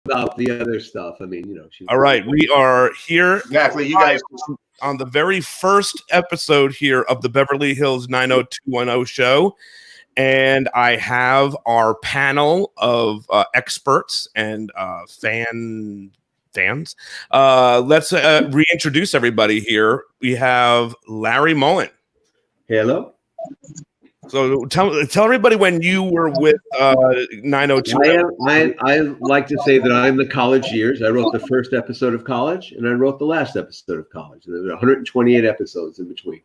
about the other stuff. I mean, All right, we are here exactly. You guys on the very first episode here of the Beverly Hills 90210 show. And I have our panel of experts and fans. Let's reintroduce everybody here. We have Larry Mollin. Hello. So tell everybody when you were with 902. I like to say that I'm the college years. I wrote the first episode of College, and I wrote the last episode of College. And there were 128 episodes in between.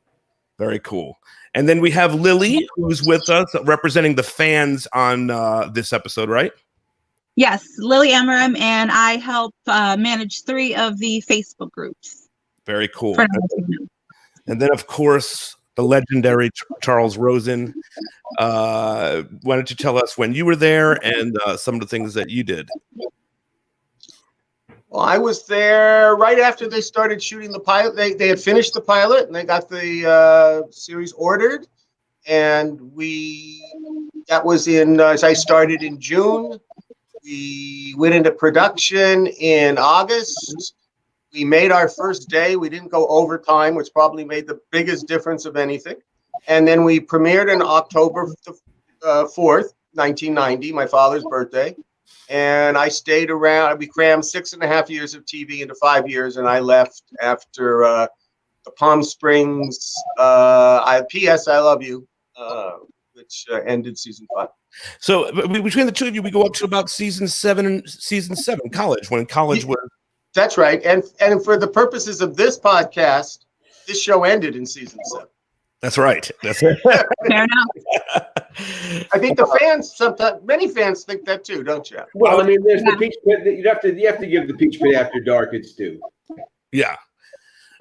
Very cool. And then we have Lily, who's with us representing the fans on this episode, right? Yes, Lilly Amorim, and I help manage 3 of the Facebook groups. Very cool. And then, of course, the legendary Charles Rosin. Why don't you tell us when you were there and some of the things that you did? Well, I was there right after they started shooting the pilot. They had finished the pilot and they got the series ordered. And that was I started in June. We went into production in August. We made our first day. We didn't go overtime, which probably made the biggest difference of anything. And then we premiered on October 4th, 1990, my father's birthday. And I stayed around. We crammed 6.5 years of TV into 5 years, and I left after the Palm Springs P.S. I Love You, which ended season 5. So between the two of you, we go up to about season 7, College, when College was. That's right. And for the purposes of this podcast, this show ended in season 7. That's right. That's fair enough. I think the fans many fans think that too, don't you? Well, I mean, there's the Peach Pit. You have to give the Peach Pit After Dark its due. Yeah.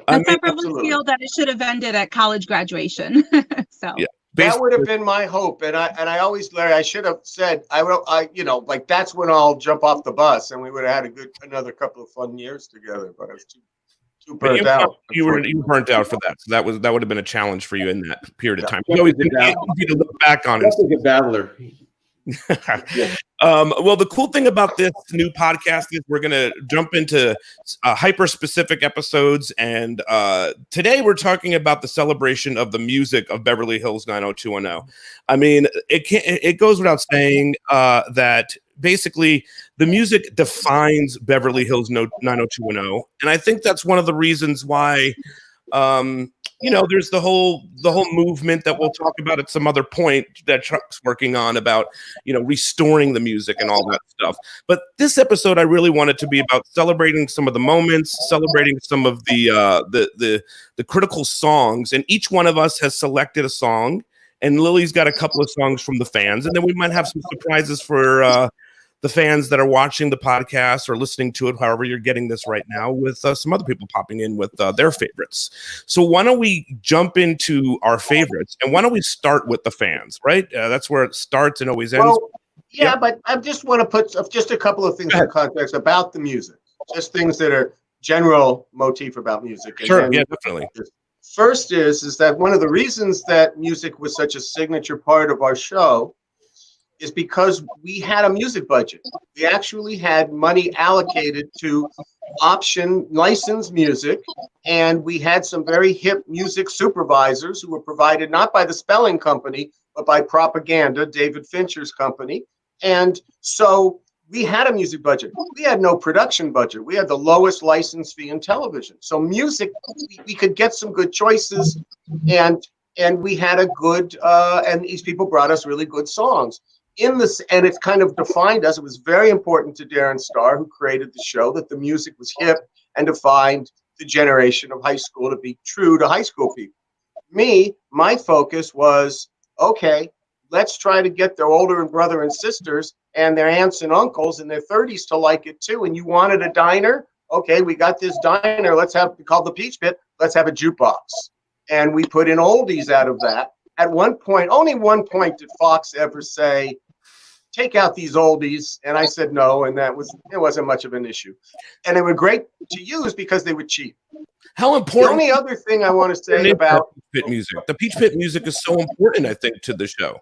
I probably feel that it should have ended at college graduation. So yeah. That would have been my hope, and I always, Larry, I should have said like that's when I'll jump off the bus, and we would have had another couple of fun years together. But I was too burnt out. You were burnt out for that, so that would have been a challenge for you in that period of time. You always need to look back on it. That's like a battler. Yeah. Well, the cool thing about this new podcast is we're going to jump into hyper specific episodes. And today we're talking about the celebration of the music of Beverly Hills 90210. I mean, it goes without saying that basically the music defines Beverly Hills 90210. And I think that's one of the reasons why there's the whole movement that we'll talk about at some other point that Chuck's working on about, restoring the music and all that stuff. But this episode, I really wanted to be about celebrating some of the moments, celebrating some of the critical songs. And each one of us has selected a song, and Lily's got a couple of songs from the fans. And then we might have some surprises for the fans that are watching the podcast or listening to it, however you're getting this right now, with some other people popping in with their favorites. So why don't we jump into our favorites, and why don't we start with the fans, right? That's where it starts and always ends. Well, yeah, but I just want to put just a couple of things in context about the music, just things that are general motif about music. And sure, yeah, definitely. First is that one of the reasons that music was such a signature part of our show is because we had a music budget. We actually had money allocated to option licensed music, and we had some very hip music supervisors who were provided not by the Spelling Company, but by Propaganda, David Fincher's company. And so we had a music budget. We had no production budget. We had the lowest license fee in television. So music, we could get some good choices, and we had a good, and these people brought us really good songs. And it's kind of defined us. It was very important to Darren Star, who created the show, that the music was hip and defined the generation of high school to be true to high school people. My focus was, okay, let's try to get their older brother and sisters and their aunts and uncles in their 30s to like it too. And you wanted a diner? Okay, we got this diner. Called the Peach Pit. Let's have a jukebox. And we put in oldies out of that. At one point, only one point did Fox ever say, take out these oldies, and I said no, and it wasn't much of an issue. And they were great to use because they were cheap. How important? The only other thing I want to say about Pit music, the Peach Pit music is so important, I think, to the show.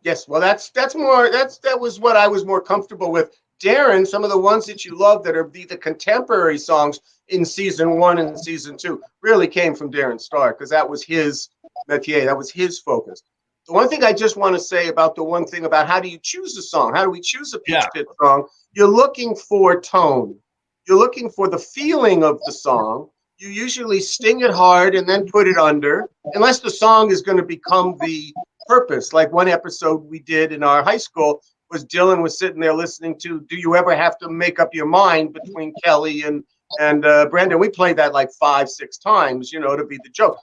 Yes, well, that was what I was more comfortable with. Darren, some of the ones that you love that are the contemporary songs in season 1 and season 2 really came from Darren Star, because that was his métier, that was his focus. The one thing I just want to say about the one thing about how do you choose a song? How do we choose a Peach Pit song? You're looking for tone. You're looking for the feeling of the song. You usually sting it hard and then put it under, unless the song is going to become the purpose. Like one episode we did in our high school was Dylan was sitting there listening to Do You Ever Have to Make Up Your Mind between Kelly and Brandon. We played that like 5-6 times, to be the joke.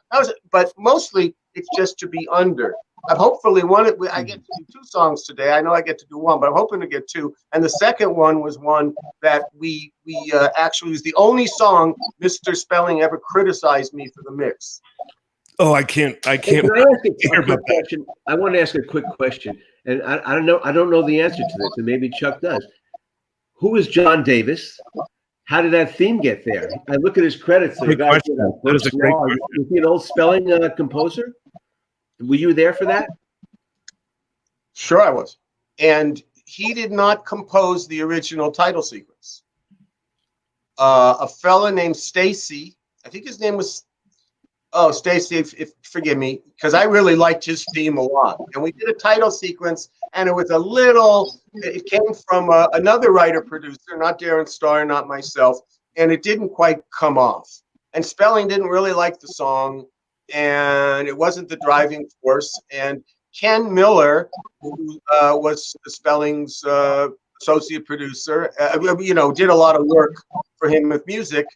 But mostly it's just to be under. Hopefully I get to do 2 songs today. I know I get to do 1, but I'm hoping to get 2. And the second one was one that we actually was the only song Mr. Spelling ever criticized me for the mix. Oh, I can't. Can I ask a quick question? I want to ask a quick question, and I don't know the answer to this, and maybe Chuck does. Who is John Davis? How did that theme get there? I look at his credits. Great question. That is a great question. Was he an old Spelling composer? Were you there for that? Sure, I was. And he did not compose the original title sequence. A fella named Stacy, I think his name was, Stacy, forgive me, because I really liked his theme a lot. And we did a title sequence, and it came from another writer-producer, not Darren Star, not myself, and it didn't quite come off. And Spelling didn't really like the song, and it wasn't the driving force. And Ken Miller, who was the Spelling's associate producer, did a lot of work for him with music.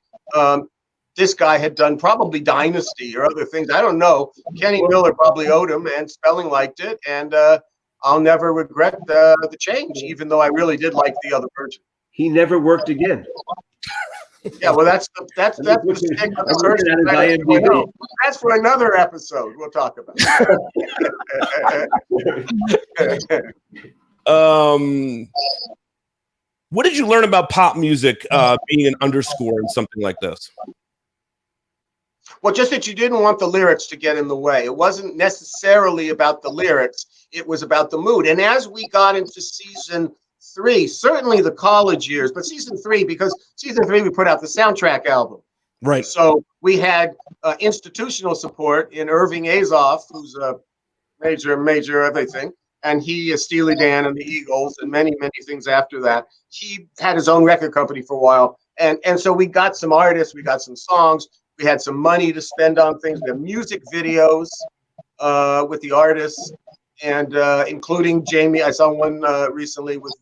This guy had done probably Dynasty or other things. I don't know. Kenny Miller probably owed him, and Spelling liked it. And I'll never regret the change, even though I really did like the other version. He never worked again. Yeah, well, that's the mistake of the version. That's for another episode. We'll talk about it. What did you learn about pop music being an underscore in something like this? Well, just that you didn't want the lyrics to get in the way. It wasn't necessarily about the lyrics. It was about the mood. And as we got into season 3, certainly the college years, but season 3, because season 3 we put out the soundtrack album. Right. So we had institutional support in Irving Azoff, who's a major everything. And he is Steely Dan and the Eagles and many, many things after that. He had his own record company for a while. And so we got some artists, we got some songs, we had some money to spend on things. We have music videos with the artists, and including Jamie. I saw one recently with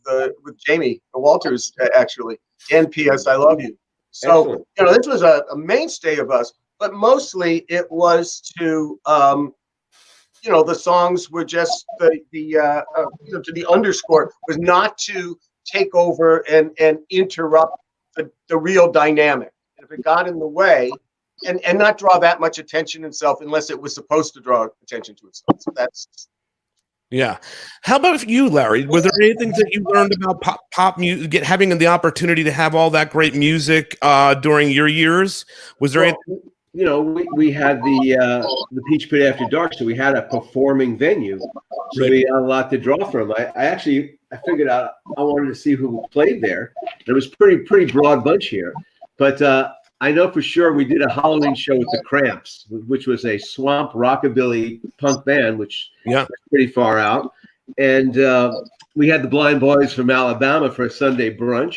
Jamie Walters, actually. And P.S. I Love You. So, this was a mainstay of us, but mostly it was to, the songs were just to the underscore was not to take over and interrupt the real dynamic. And if it got in the way, and not draw that much attention itself unless it was supposed to draw attention to itself. So that's. Yeah. How about you, Larry? Was there anything that you learned about pop music, having the opportunity to have all that great music during your years? Was there anything? We had the Peach Pit After Dark, so we had a performing venue, so we had a lot to draw from. I figured out I wanted to see who played there. There was pretty broad bunch here, but I know for sure we did a Halloween show with the Cramps, which was a swamp rockabilly punk band, which was pretty far out, and we had the Blind Boys from Alabama for a Sunday brunch.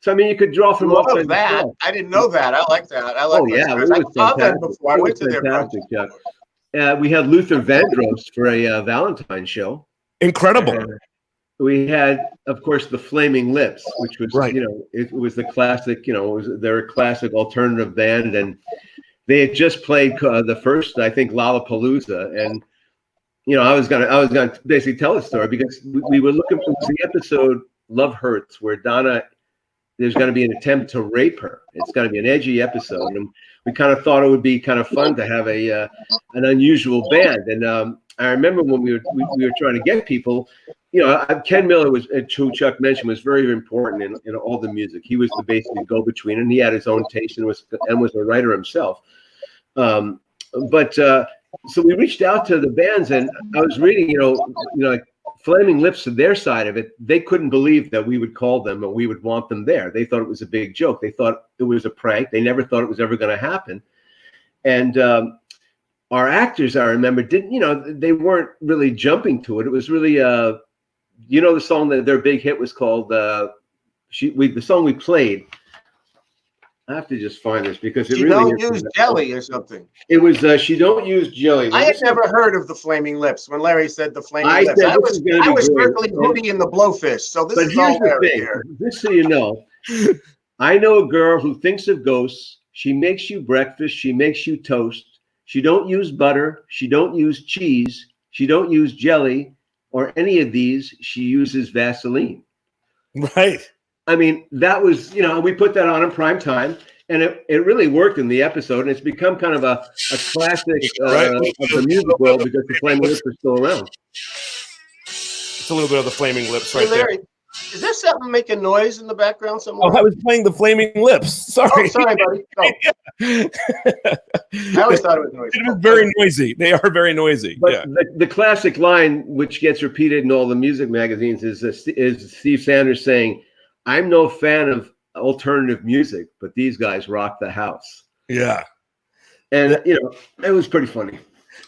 So, you could draw from all of that. I didn't know that. I like that. I like I saw them before. I went to their fantastic, Chuck. We had Luther Vandross for a Valentine show. Incredible. We had, of course, the Flaming Lips, which was, it was the classic, they're a classic alternative band. And they had just played the first, I think, Lollapalooza. And, I was gonna basically tell the story because we were looking for the episode Love Hurts, where Donna, there's going to be an attempt to rape her. It's going to be an edgy episode. And we kind of thought it would be kind of fun to have an unusual band. And I remember when we were trying to get people, Ken Miller was, who Chuck mentioned, was very important in all the music. He was the basically go-between, and he had his own taste and was a writer himself. So we reached out to the bands, and I was reading, like Flaming Lips, to their side of it, they couldn't believe that we would call them or we would want them there. They thought it was a big joke. They thought it was a prank. They never thought it was ever going to happen. And our actors, I remember, didn't, they weren't really jumping to it. It was really, the song that their big hit was called, the song we played. I have to just find this because She don't use jelly or something. It was She Don't Use Jelly. I had never heard of the Flaming Lips when Larry said the Flaming Lips. Said, I was strictly Hootie and the Blowfish. So this is all Larry here. Just so you know, I know a girl who thinks of ghosts. She makes you breakfast. She makes you toast. She don't use butter. She don't use cheese. She don't use jelly or any of these. She uses Vaseline. Right. I mean, that was, we put that on in prime time, and it really worked in the episode, and it's become kind of a classic of the music world because the Flaming Lips are still around. It's a little bit of the Flaming Lips right Larry, there. Is there something making noise in the background somewhere? Oh, I was playing the Flaming Lips. Sorry. Oh, sorry, buddy. Go. I always thought it was noisy. It was very noisy. They are very noisy. But the classic line, which gets repeated in all the music magazines, is Steve Sanders saying, "I'm no fan of alternative music, but these guys rock the house." Yeah. And, it was pretty funny.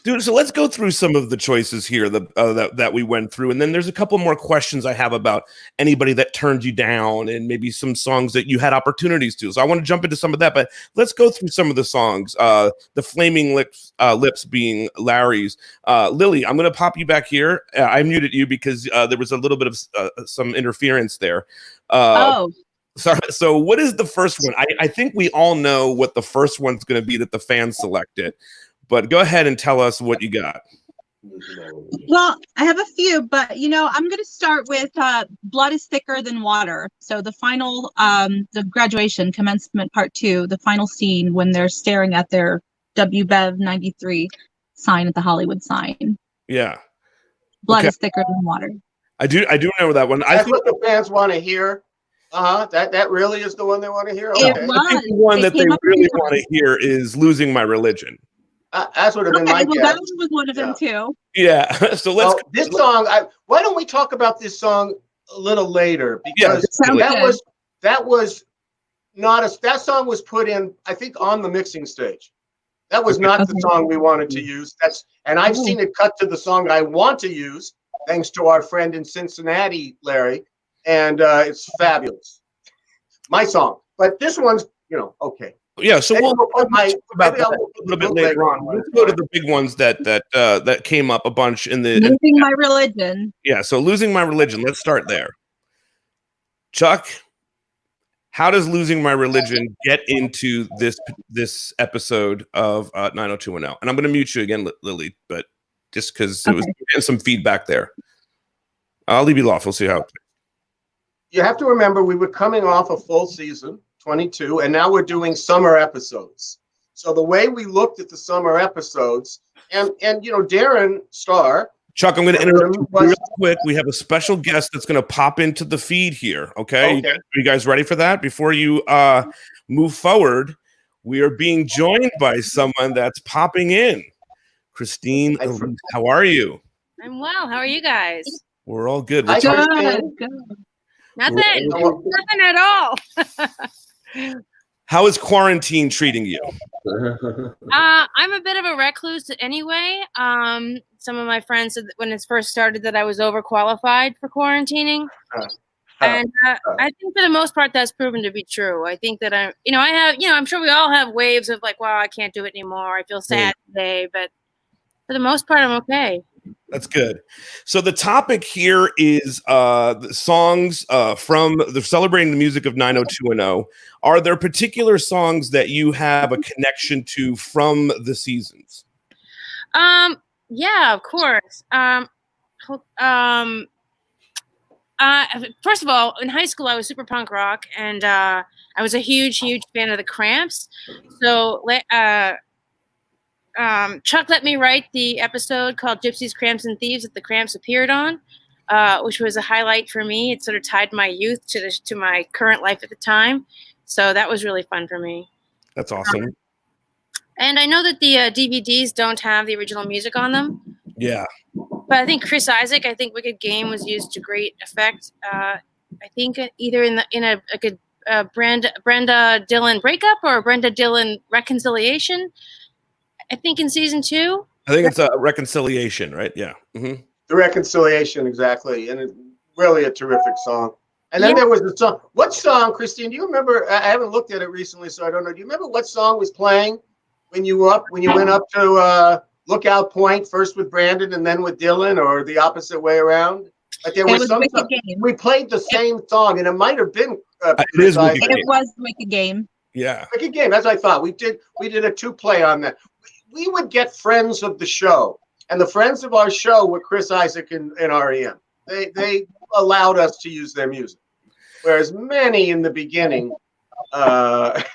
Dude, so let's go through some of the choices here that we went through. And then there's a couple more questions I have about anybody that turned you down and maybe some songs that you had opportunities to. So I want to jump into some of that, but let's go through some of the songs. The Flaming Lips being Larry's. Lily, I'm going to pop you back here. I muted you because there was a little bit of some interference there. So what is the first one? I think we all know what the first one's going to be that the fans selected. But go ahead and tell us what you got. Well, I have a few, but I'm going to start with Blood is Thicker Than Water. So the final, the graduation commencement part 2, the final scene when they're staring at their WBEV 93 sign at the Hollywood sign. Yeah. Blood is thicker than water. I do remember that one. That's what the fans want to hear. That really is the one they want to hear. Okay. It was. I think the one that they really want to hear is Losing My Religion. That's what have been my guess. That was one of them too. Yeah. So let's. This song. Why don't we talk about this song a little later? Because that song was put in, I think, on the mixing stage. That was not the song we wanted to use. I've seen it cut to the song I want to use, thanks to our friend in Cincinnati, Larry, and it's fabulous. My song, but this one's, okay. Yeah, so we'll talk about that a little bit later on. Let's go to the big ones that came up a bunch in the Losing My Religion. Yeah, so Losing My Religion. Let's start there. Chuck, how does Losing My Religion get into this episode of 90210? And I'm going to mute you again, Lily, but just because it was getting some feedback there. I'll leave you off. We'll see how. You have to remember we were coming off a full season. 22, and now we're doing summer episodes. So the way we looked at the summer episodes, and Darren Starr. Chuck, I'm going to interrupt you real quick. We have a special guest that's going to pop into the feed here. Okay. Are you guys ready for that? Before you move forward, we are being joined by someone that's popping in. Christine, how are you? I'm well. How are you guys? We're all good. Good. Nothing at all. How is quarantine treating you? I'm a bit of a recluse anyway. Some of my friends said that when it first started that I was overqualified for quarantining. And I think for the most part that's proven to be true. I think that I'm sure we all have waves of like, wow, I can't do it anymore. I feel sad today, but for the most part, I'm okay. That's good. So the topic here is the songs from the celebrating the music of 90210. Are there particular songs that you have a connection to from the seasons? Yeah, of course. First of all, in high school, I was super punk rock, and I was a huge fan of the Cramps. So Chuck let me write the episode called Gypsies, Cramps, and Thieves that the Cramps appeared on, which was a highlight for me. It sort of tied my youth to my current life at the time. So that was really fun for me. That's awesome. And I know that the DVDs don't have the original music on them. Yeah. But I think Chris Isaak, I think Wicked Game was used to great effect. I think either in a Brenda Dillon breakup or a Brenda Dillon reconciliation. I think in season 2. I think it's a reconciliation, right? Yeah. Mm-hmm. The reconciliation, exactly, and really a terrific song. And then there was the song. What song, Christine? Do you remember? I haven't looked at it recently, so I don't know. Do you remember what song was playing when you went up to Lookout Point, first with Brandon and then with Dylan, or the opposite way around? Like there was some song. We played the same song, and it might have been. It was Wicked Game. Yeah, Wicked Game. That's what I thought. We did a 2-play on that. We would get friends of the show, and the friends of our show were Chris Isaak and REM. They allowed us to use their music, whereas many in the beginning, and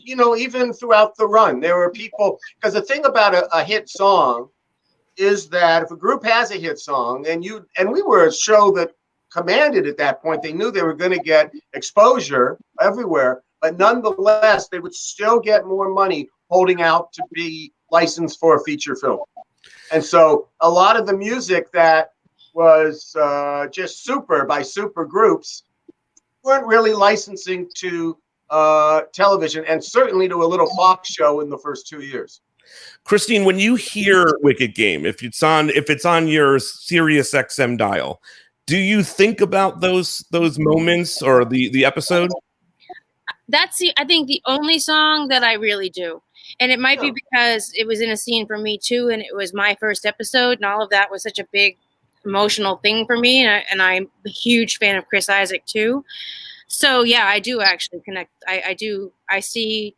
even throughout the run, there were people. Because the thing about a hit song is that if a group has a hit song, and we were a show that commanded at that point, they knew they were going to get exposure everywhere, but nonetheless, they would still get more money holding out to be licensed for a feature film. And so a lot of the music that was just by super groups weren't really licensing to television, and certainly to a little Fox show in the first 2 years. Christine, when you hear Wicked Game, if it's on your Sirius XM dial, do you think about those moments or the episode? That's I think the only song that I really do. And it might be because it was in a scene for me too, and it was my first episode, and all of that was such a big emotional thing for me, and I'm a huge fan of Chris Isaak too. So yeah, I do actually connect. I see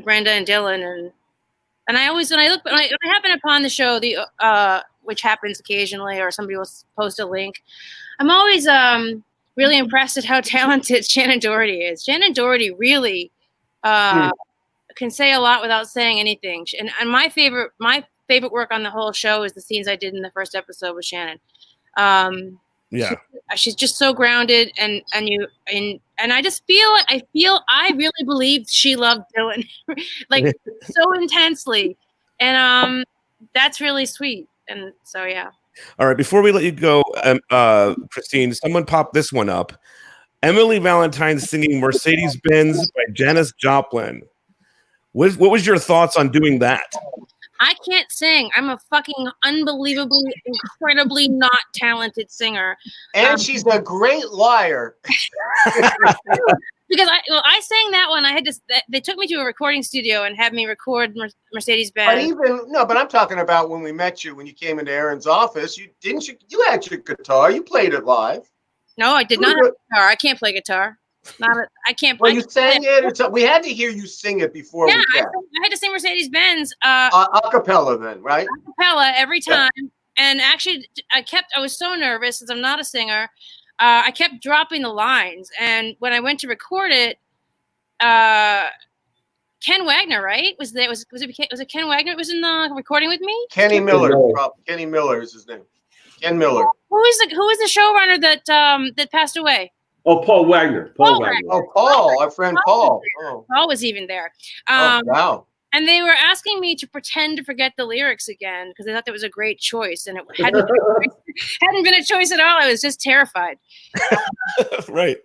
Brenda and Dylan, and I always when I happen upon the show, which happens occasionally, or somebody will post a link, I'm always really impressed at how talented Shannon Doherty is. Shannon Doherty really can say a lot without saying anything. And my favorite work on the whole show is the scenes I did in the first episode with Shannon. She's just so grounded, and I just I really believe she loved Dylan like so intensely, and that's really sweet. And so yeah. All right, before we let you go, Christine, someone popped this one up. Emily Valentine singing Mercedes-Benz by Janis Joplin. What was your thoughts on doing that? I can't sing. I'm a fucking unbelievably, incredibly not talented singer. And she's a great liar. Because I sang that one. They took me to a recording studio and had me record Mercedes-Benz. But I'm talking about when we met you, when you came into Aaron's office. You had your guitar. You played it live. No, I did not have a guitar. I can't play guitar. I can't play. Well, you sang it. We had to hear you sing it before. Yeah, I had to sing Mercedes-Benz. A cappella then, right? A cappella every time. Yeah. And actually, I was so nervous since I'm not a singer. I kept dropping the lines. And when I went to record it, Ken Wagner, right? Was it Ken Wagner that was in the recording with me? Kenny Miller. Kenny Miller is his name. Ken Miller. Who is the showrunner that passed away? Oh, Paul Wagner. Paul Wagner. Oh, Paul, our friend Paul. Paul was even there. Wow. And they were asking me to pretend to forget the lyrics again because they thought that was a great choice, and it hadn't been a choice at all. I was just terrified. Right.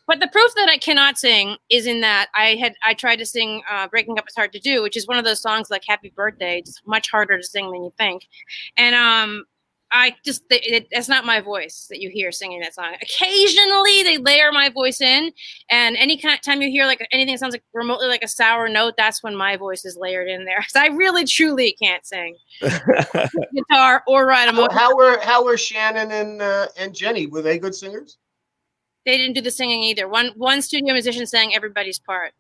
But the proof that I cannot sing is in that I tried to sing "Breaking Up Is Hard to Do," which is one of those songs like "Happy Birthday." It's much harder to sing than you think, and that's not my voice that you hear singing that song. Occasionally they layer my voice in, and any time you hear like anything that sounds like remotely like a sour note, that's when my voice is layered in there. So I really truly can't sing guitar or ride a motorcycle. How were Shannon and Jenny? Were they good singers? They didn't do the singing either. One studio musician sang everybody's part.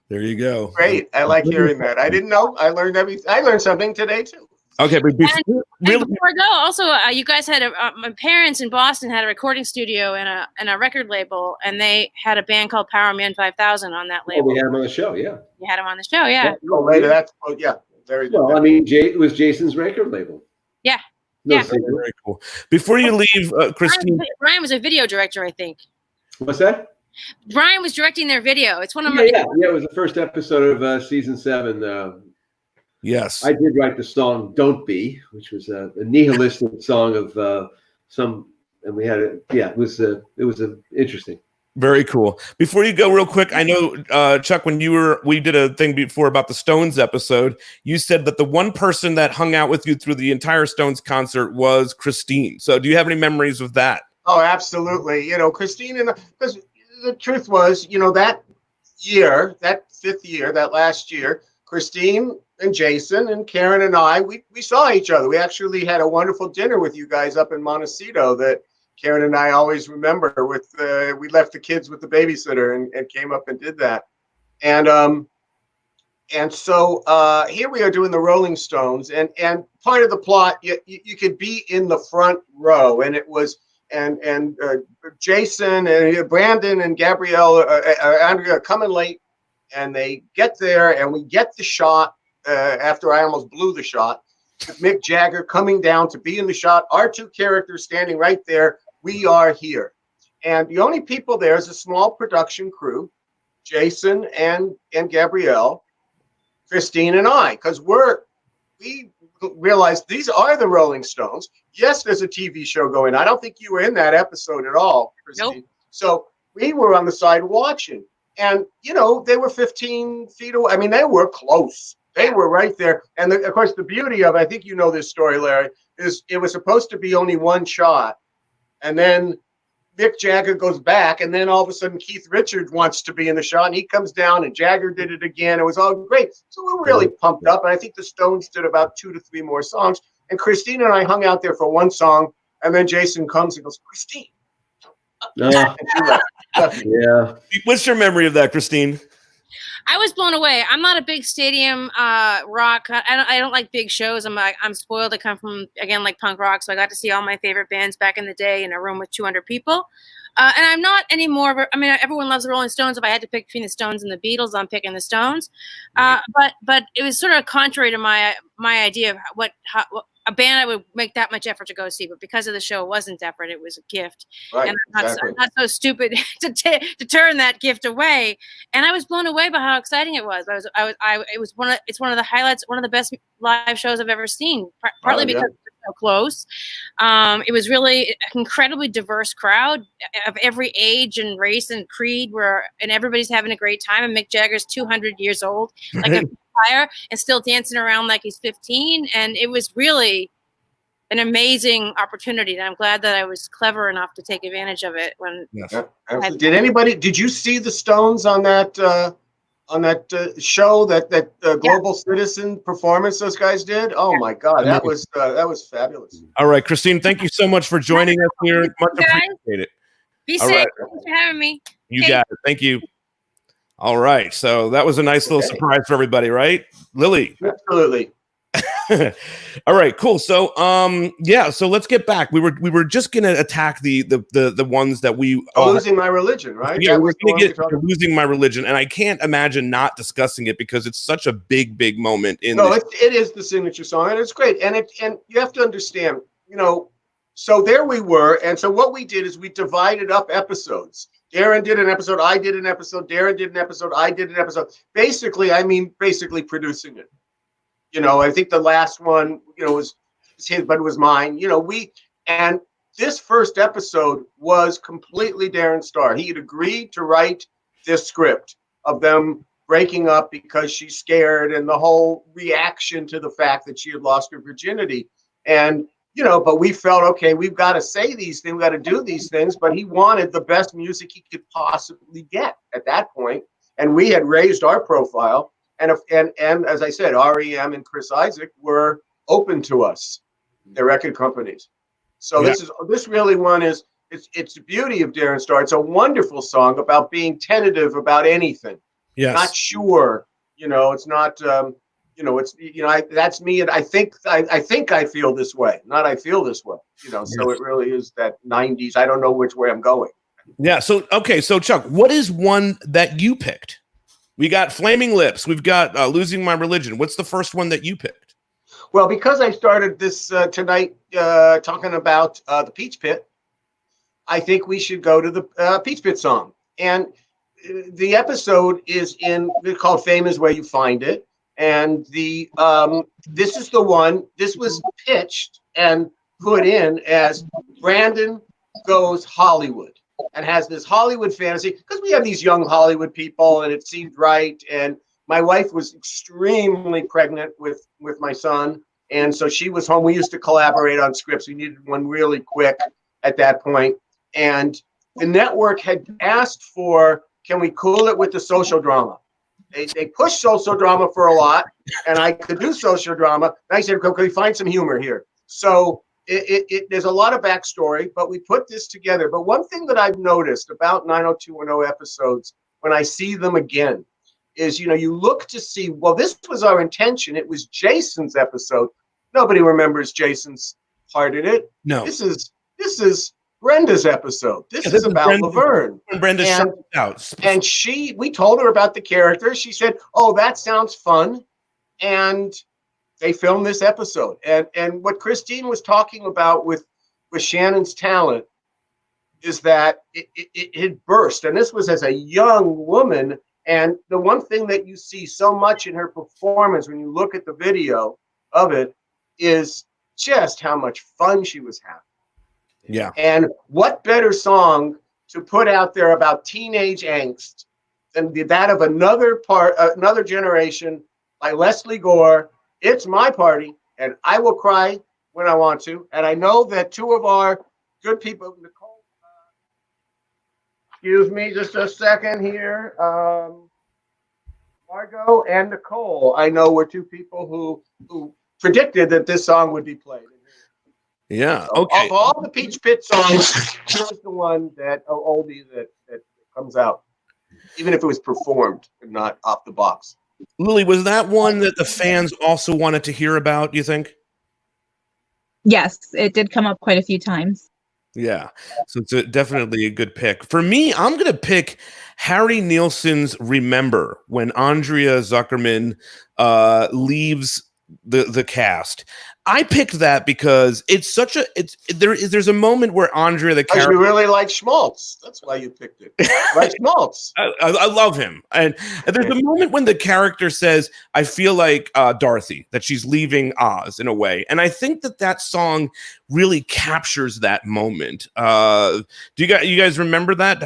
There you go. Great. I like hearing that. I didn't know. I learned something today too. Okay, but before I go, also, you guys had my parents in Boston had a recording studio and a record label, and they had a band called Power Man 5000 on that label. Oh, we had him on the show, yeah. You had him on the show, yeah. Later, very good. Well, I mean, it was Jason's record label. Yeah. Yeah. Very cool. Before you leave, Christine. Brian was a video director, I think. What's that? Brian was directing their video. It's one of my. Yeah. It was the first episode of season 7. Yes. I did write the song "Don't Be," which was a nihilistic song of and we had it was interesting. Very cool. Before you go, real quick, I know Chuck, when we did a thing before about the Stones episode, you said that the one person that hung out with you through the entire Stones concert was Christine. So do you have any memories of that? Oh, absolutely. Christine, because the truth was, that year, that 5th year, that last year, Christine and Jason and Karen and I, we saw each other. We actually had a wonderful dinner with you guys up in Montecito that Karen and I always remember. We left the kids with the babysitter and came up and did that. And so here we are doing the Rolling Stones, and part of the plot, you could be in the front row, and it was and Jason and Brandon and Gabrielle Andrea are coming late, and they get there, and we get the shot after I almost blew the shot with Mick Jagger coming down to be in the shot. Our two characters standing right there. We are here, and the only people there is a small production crew, Jason and Gabrielle, Christine and I, because we realized these are the Rolling Stones. Yes, there's a TV show going. I don't think you were in that episode at all, Christine. Nope. So we were on the side watching, and they were 15 feet away. I mean, they were close. They were right there. And of course, the beauty of, I think you know this story, Larry, is it was supposed to be only one shot, and then Mick Jagger goes back, and then all of a sudden Keith Richards wants to be in the shot, and he comes down, and Jagger did it again. It was all great. So we were really pumped up, and I think the Stones did about 2 to 3 more songs. And Christine and I hung out there for one song, and then Jason comes and goes, "Christine." And she left. Yeah. What's your memory of that, Christine? I was blown away. I'm not a big stadium rock. I don't like big shows. I'm spoiled. I come from, again, like punk rock, so I got to see all my favorite bands back in the day in a room with 200 people. And I'm not anymore. I mean, everyone loves the Rolling Stones. If I had to pick between the Stones and the Beatles, I'm picking the Stones. But it was sort of contrary to my idea of what a band I would make that much effort to go see. But because of the show, it wasn't effort; it was a gift. Right, and I'm not so stupid to turn that gift away. And I was blown away by how exciting it was. It's one of the highlights, one of the best live shows I've ever seen. Partly because it's so close. It was really an incredibly diverse crowd of every age and race and creed, and everybody's having a great time. And Mick Jagger's 200 years old, like a fire, and still dancing around like he's 15. And it was really an amazing opportunity. And I'm glad that I was clever enough to take advantage of it. Did you see the Stones on that show, that Global Citizen performance those guys did? Oh my God, that was fabulous. All right, Christine, thank you so much for joining us here. Much appreciated. Be safe. Thanks for having me. You got it. Thank you. All right, so that was a nice little surprise for everybody, right, Lily? Absolutely. All right, cool. So so let's get back. We were just gonna attack the ones that we Losing My Religion, right? Yeah, we're gonna get to Losing My Religion, and I can't imagine not discussing it because it's such a big moment in it is the signature song, and it's great. And you have to understand, so there we were, and so what we did is we divided up episodes. Darren did an episode, I did an episode, Darren did an episode, I did an episode. Basically producing it. I think the last one, was his, but it was mine. And this first episode was completely Darren Star. He had agreed to write this script of them breaking up because she's scared and the whole reaction to the fact that she had lost her virginity. And, but we felt, okay, we've got to say these things, we've got to do these things, but he wanted the best music he could possibly get at that point. And we had raised our profile. And as I said, REM and Chris Isaak were open to us, their record companies. So this really one is, it's the beauty of Darren Star. It's a wonderful song about being tentative about anything. Yes. Not sure, it's not, that's me. And I think I feel this way, not I feel this way, so it really is that 90s. I don't know which way I'm going. Yeah. So Chuck, what is one that you picked? We got Flaming Lips. We've got Losing My Religion. What's the first one that you picked? Well, because I started this tonight talking about the Peach Pit, I think we should go to the Peach Pit song. And the episode is called Fame Is Where You Find It. And this is the one. This was pitched and put in as Brandon Goes Hollywood, and has this Hollywood fantasy because we have these young Hollywood people, and it seemed right. And my wife was extremely pregnant with my son, and so she was home. We used to collaborate on scripts. We needed one really quick at that point, and the network had asked for, can we cool it with the social drama? They pushed social drama for a lot, and I could do social drama. And I said, can we find some humor here? So there's a lot of backstory, but we put this together. But one thing that I've noticed about 90210 episodes, when I see them again, is, you look to see, well, this was our intention. It was Jason's episode. Nobody remembers Jason's part in it. No. This is Brenda's episode. This is about Laverne. When Brenda shut it out. And we told her about the character. She said, oh, that sounds fun. And they filmed this episode. And what Christine was talking about with Shannon's talent is that it burst. And this was as a young woman. And the one thing that you see so much in her performance when you look at the video of it is just how much fun she was having. Yeah. And what better song to put out there about teenage angst than that of another generation by Leslie Gore. It's my party, and I will cry when I want to. And I know that two of our good people, Nicole, excuse me just a second here. Margot and Nicole, I know, were two people who predicted that this song would be played. Yeah. So Okay. of all the Peach Pit songs, here's the one oldie that comes out, even if it was performed and not off the box. Lily, was that one that the fans also wanted to hear about, do you think? Yes, it did come up quite a few times. Yeah. So it's definitely a good pick. For me, I'm going to pick Harry Nilsson's Remember, when Andrea Zuckerman leaves the cast. I picked that because there's a moment where Andrea, the character, you really like Schmaltz. That's why you picked it. Like Schmaltz. I love him. And there's a moment when the character says, I feel like Dorothy, that she's leaving Oz in a way. And I think that song really captures that moment. Do you guys remember that?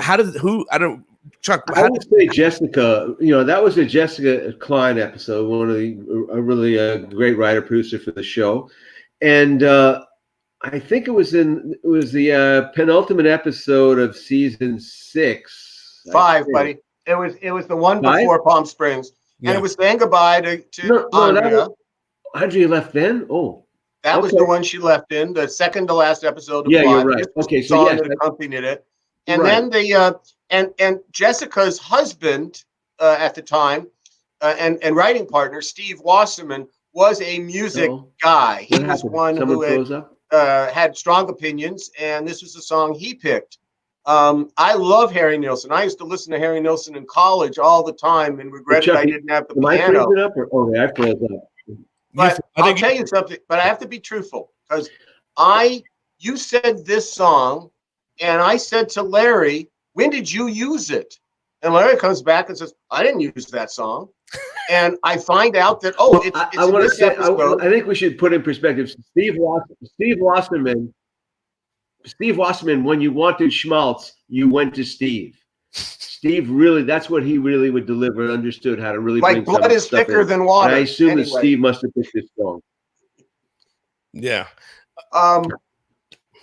Chuck, I would say Jessica. That was a Jessica Klein episode, one of a really great writer producer for the show, and I think it was the penultimate episode of season 6. 5, buddy. It was the one before Palm Springs, and it was saying goodbye to Andrea. Andrea left then. Oh, that was the one she left in, the second to last episode. Yeah, you're right. Okay, so yes, that accompanied it, and then the. And Jessica's husband at the time and writing partner, Steve Wasserman, was a music guy. He was one who had strong opinions, and this was the song he picked. I love Harry Nilsson. I used to listen to Harry Nilsson in college all the time and regretted I didn't have the piano. I froze up. But I'll tell you something, but I have to be truthful, because you said this song, and I said to Larry, when did you use it? And Larry comes back and says, I didn't use that song. And I find out that, it's I want to say, I think we should put in perspective. Steve Wasserman, when you wanted schmaltz, you went to Steve. Steve really, that's what he really would deliver, understood how to really like bring blood is thicker than water. And I assume that Steve must have picked this song. Yeah.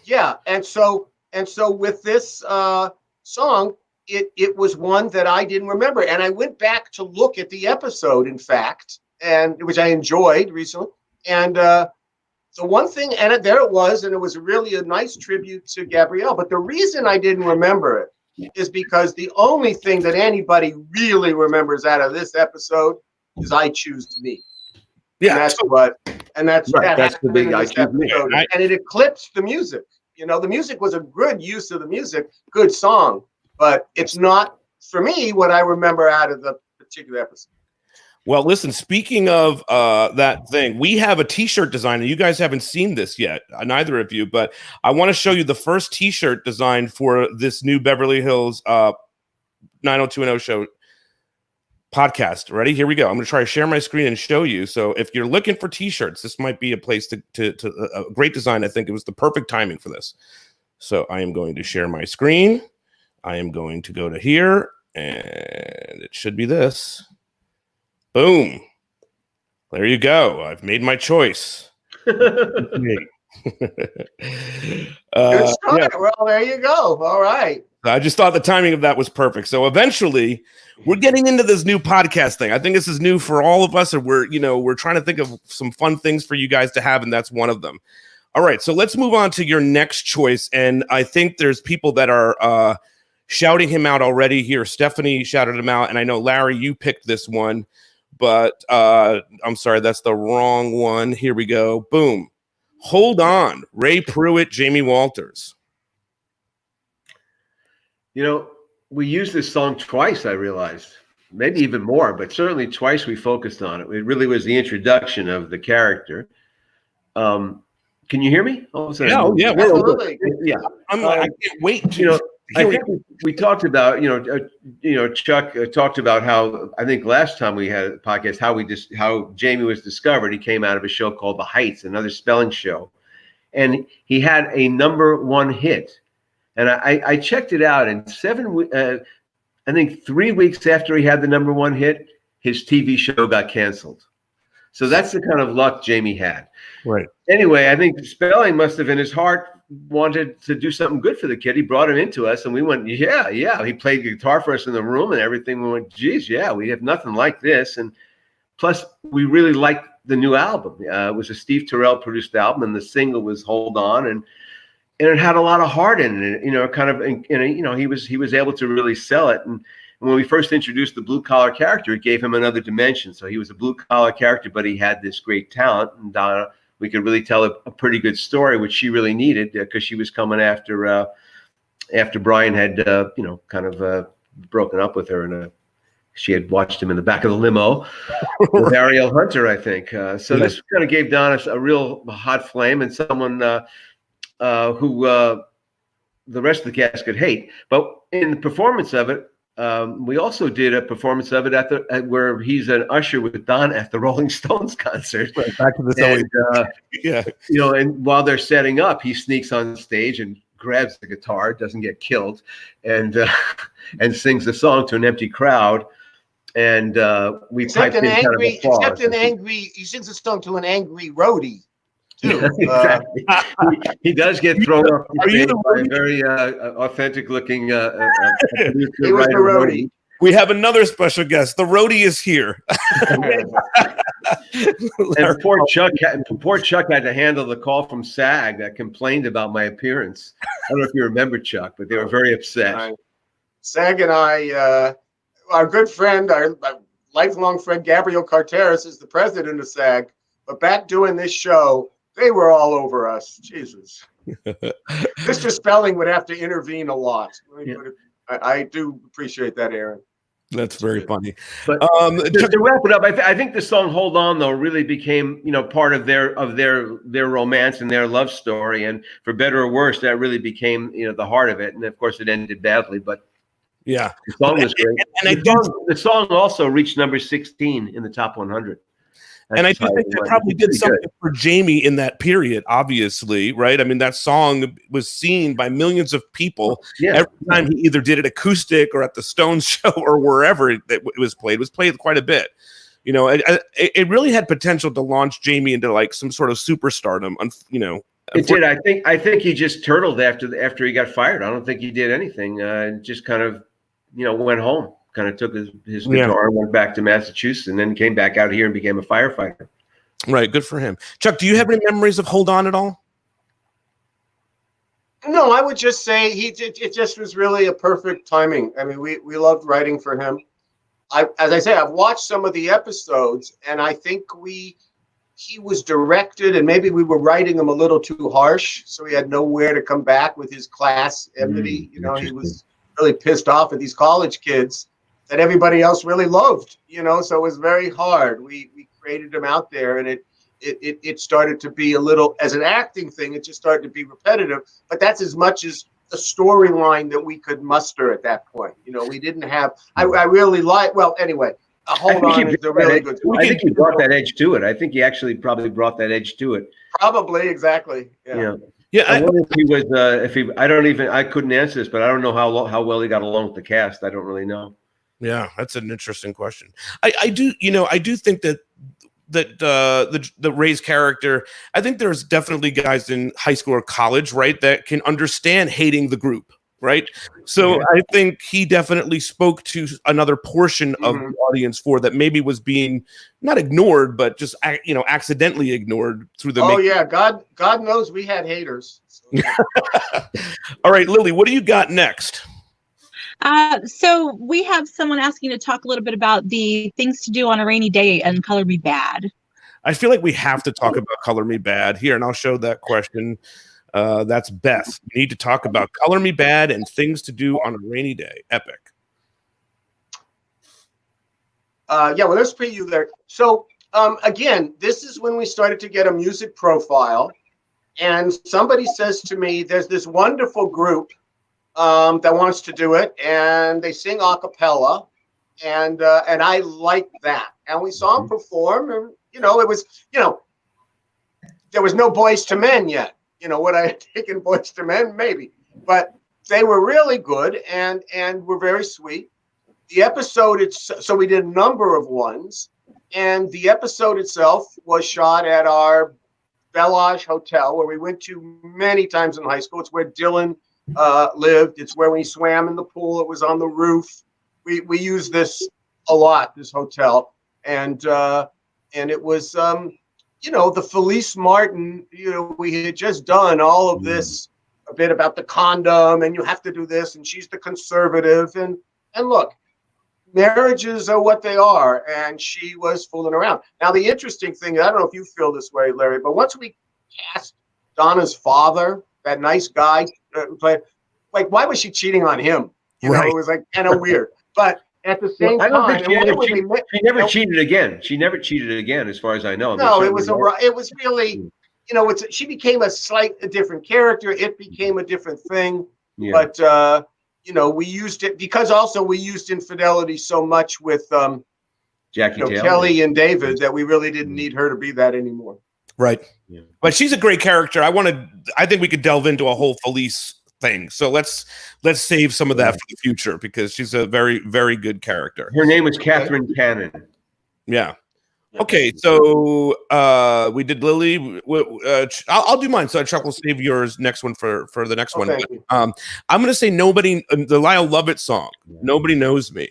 Yeah. And so with this song, it was one that I didn't remember, and I went back to look at the episode, in fact, and which I enjoyed recently. And the one thing, and there it was, and it was really a nice tribute to Gabrielle. But the reason I didn't remember it is because the only thing that anybody really remembers out of this episode is "I Choose Me." Yeah, and that's the big "I Choose Me," and it eclipsed the music. The music was a good use of the music, good song, but it's not, for me, what I remember out of the particular episode. Well, listen, speaking of that thing, we have a T-shirt design, and you guys haven't seen this yet, neither of you, but I want to show you the first T-shirt design for this new Beverly Hills 90210 show. podcast. Ready? Here we go. I'm going to try to share my screen and show you. So if you're looking for t-shirts, this might be a place to a great design. I think it was the perfect timing for this. So I am going to share my screen. I am going to go to here, and it should be this. Boom. There you go. I've made my choice. Good start. Yeah. Well, there you go. All right. I just thought the timing of that was perfect. So eventually we're getting into this new podcast thing. I think this is new for all of us, and we're trying to think of some fun things for you guys to have, and that's one of them. All right, so let's move on to your next choice. And I think there's people that are shouting him out already here. Stephanie shouted him out, and I know, Larry, you picked this one, but I'm sorry, that's the wrong one. Here we go. Boom. Hold On, Ray Pruit, Jamie Walters. You know, we used this song twice, I realized. Maybe even more, but certainly twice we focused on it. It really was the introduction of the character. Can you hear me? Yeah, Absolutely. Yeah. I can't wait to. I think we talked about, Chuck talked about how, I think last time we had a podcast, how Jamie was discovered. He came out of a show called The Heights, another spelling show, and he had a #1 hit. And I checked it out, and I think 3 weeks after he had the #1 hit, his TV show got canceled. So that's the kind of luck Jamie had. Right. Anyway, I think spelling must have in his heart wanted to do something good for the kid. He brought him into us, and we went, yeah. He played guitar for us in the room and everything. We went, geez, yeah, we have nothing like this. And plus, we really liked the new album. It was a Steve Terrell produced album, and the single was Hold On, and it had a lot of heart in it. He was able to really sell it. And when we first introduced the blue collar character, it gave him another dimension. So he was a blue collar character, but he had this great talent. And Donna, we could really tell a pretty good story, which she really needed, because she was coming after Brian had broken up with her, and she had watched him in the back of the limo with Ariel Hunter, I think. So this kind of gave Donna a real hot flame, and someone who the rest of the cast could hate. But in the performance of it, we also did a performance of it where he's an usher with Don at the Rolling Stones concert. Right, back to the and while they're setting up, he sneaks on stage and grabs the guitar, doesn't get killed, and sings the song to an empty crowd. And we except an angry, he sings a song to an angry roadie. Yeah, exactly. He does get thrown off the stage by a very authentic-looking roadie. We have another special guest. The roadie is here. And poor Chuck had to handle the call from SAG that complained about my appearance. I don't know if you remember, Chuck, but they were very upset. SAG and I, our good friend, our lifelong friend, Gabriel Carteris, is the president of SAG. But back doing this show, they were all over us. Jesus. Mr. Spelling would have to intervene a lot. Yeah. I do appreciate that, Aaron. That's very funny. But to wrap it up, I think the song "Hold On" though really became part of their romance and their love story, and for better or worse, that really became the heart of it. And of course, it ended badly, but yeah, the song was great. And the song also reached number 16 in the top 100. And I do think that probably did something for Jamie in that period, obviously, right? I mean, that song was seen by millions of people. Yeah. Every time he either did it acoustic or at the Stones show or wherever it was played quite a bit. It really had potential to launch Jamie into like some sort of superstardom. It did. I think he just turtled after he got fired. I don't think he did anything. Just kind of, went home. Kind of took his guitar and went back to Massachusetts, and then came back out here and became a firefighter. Right, good for him. Chuck, do you have any memories of Hold On at all? No, I would just say it just was really a perfect timing. I mean, we loved writing for him. As I say, I've watched some of the episodes, and I think he was directed, and maybe we were writing him a little too harsh, so he had nowhere to come back with his class enmity. He was really pissed off at these college kids that everybody else really loved, so it was very hard. We created him out there, and it started to be a little, as an acting thing, it just started to be repetitive, but that's as much as a storyline that we could muster at that point. We didn't have, I really like, well, anyway, Hold On is a really good song. I think he brought that edge to it. I think he actually probably brought that edge to it. Probably, exactly. Yeah. I wonder if he was. I couldn't answer this, but I don't know how well he got along with the cast. I don't really know. Yeah, that's an interesting question. I do think that the Ray's character, I think there's definitely guys in high school or college, right, that can understand hating the group, right? So I think he definitely spoke to another portion of the audience that maybe was being not ignored, but just accidentally ignored through the. God knows we had haters. So. All right, Lily, what do you got next? So we have someone asking to talk a little bit about the things to do on a rainy day and Color Me Bad. I feel like we have to talk about Color Me Bad here, and I'll show that question. That's Beth. We need to talk about Color Me Bad and things to do on a rainy day. Epic. Well, there's preview there. So again, this is when we started to get a music profile, and somebody says to me, "There's this wonderful group that wants to do it, and they sing a cappella, and I like that." And we saw them perform, and it was there was no Boys to Men yet. Would I have taken Boys to Men? Maybe, but they were really good and were very sweet. The episode, so we did a number of ones, and the episode itself was shot at our Bellage Hotel, where we went to many times in high school. It's where Dylan lived. It's where we swam in the pool. It was on the roof. We used this a lot, this hotel, and it was the Felice Martin. We had just done all of this, a bit about the condom, and you have to do this, and she's the conservative, and look, marriages are what they are, and she was fooling around. Now the interesting thing, I don't know if you feel this way, Larry, but once we cast Donna's father, that nice guy, like, why was she cheating on him? It was like kind of weird. But at the same time, she never cheated again. She never cheated again, as far as I know. No, it was really, she became a different character. It became a different thing. Yeah. But we used it because also we used infidelity so much with Jackie Taylor, Kelly and David, that we really didn't need her to be that anymore. Right. Yeah. But she's a great character. I think we could delve into a whole Felice thing. So let's save some of that for the future, because she's a very, very good character. Her name is Catherine Cannon. Yeah. Okay. So we did Lily. I'll do mine. So Chuck will save yours next one for the next one. I'm going to say the Lyle Lovett song, Nobody Knows Me.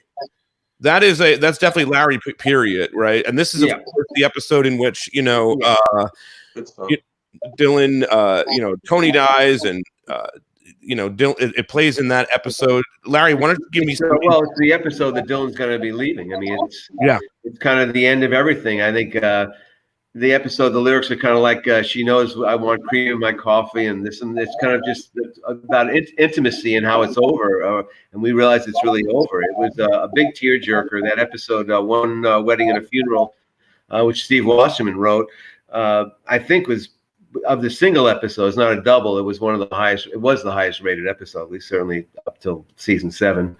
That's definitely Larry period, right? And this is of course the episode in which Dylan, Tony dies, and Dylan, it plays in that episode. Larry, why don't you give me some? Well, it's the episode that Dylan's going to be leaving. I mean, it's kind of the end of everything. I think the episode, the lyrics are kind of like, she knows I want cream in my coffee, and this, and it's kind of just about intimacy and how it's over. And we realize it's really over. It was a big tearjerker, that episode, One Wedding and a Funeral, which Steve Wasserman wrote, I think was, of the single episodes, not a double, it was one of the highest. It was the highest rated episode, at least certainly up till season 7.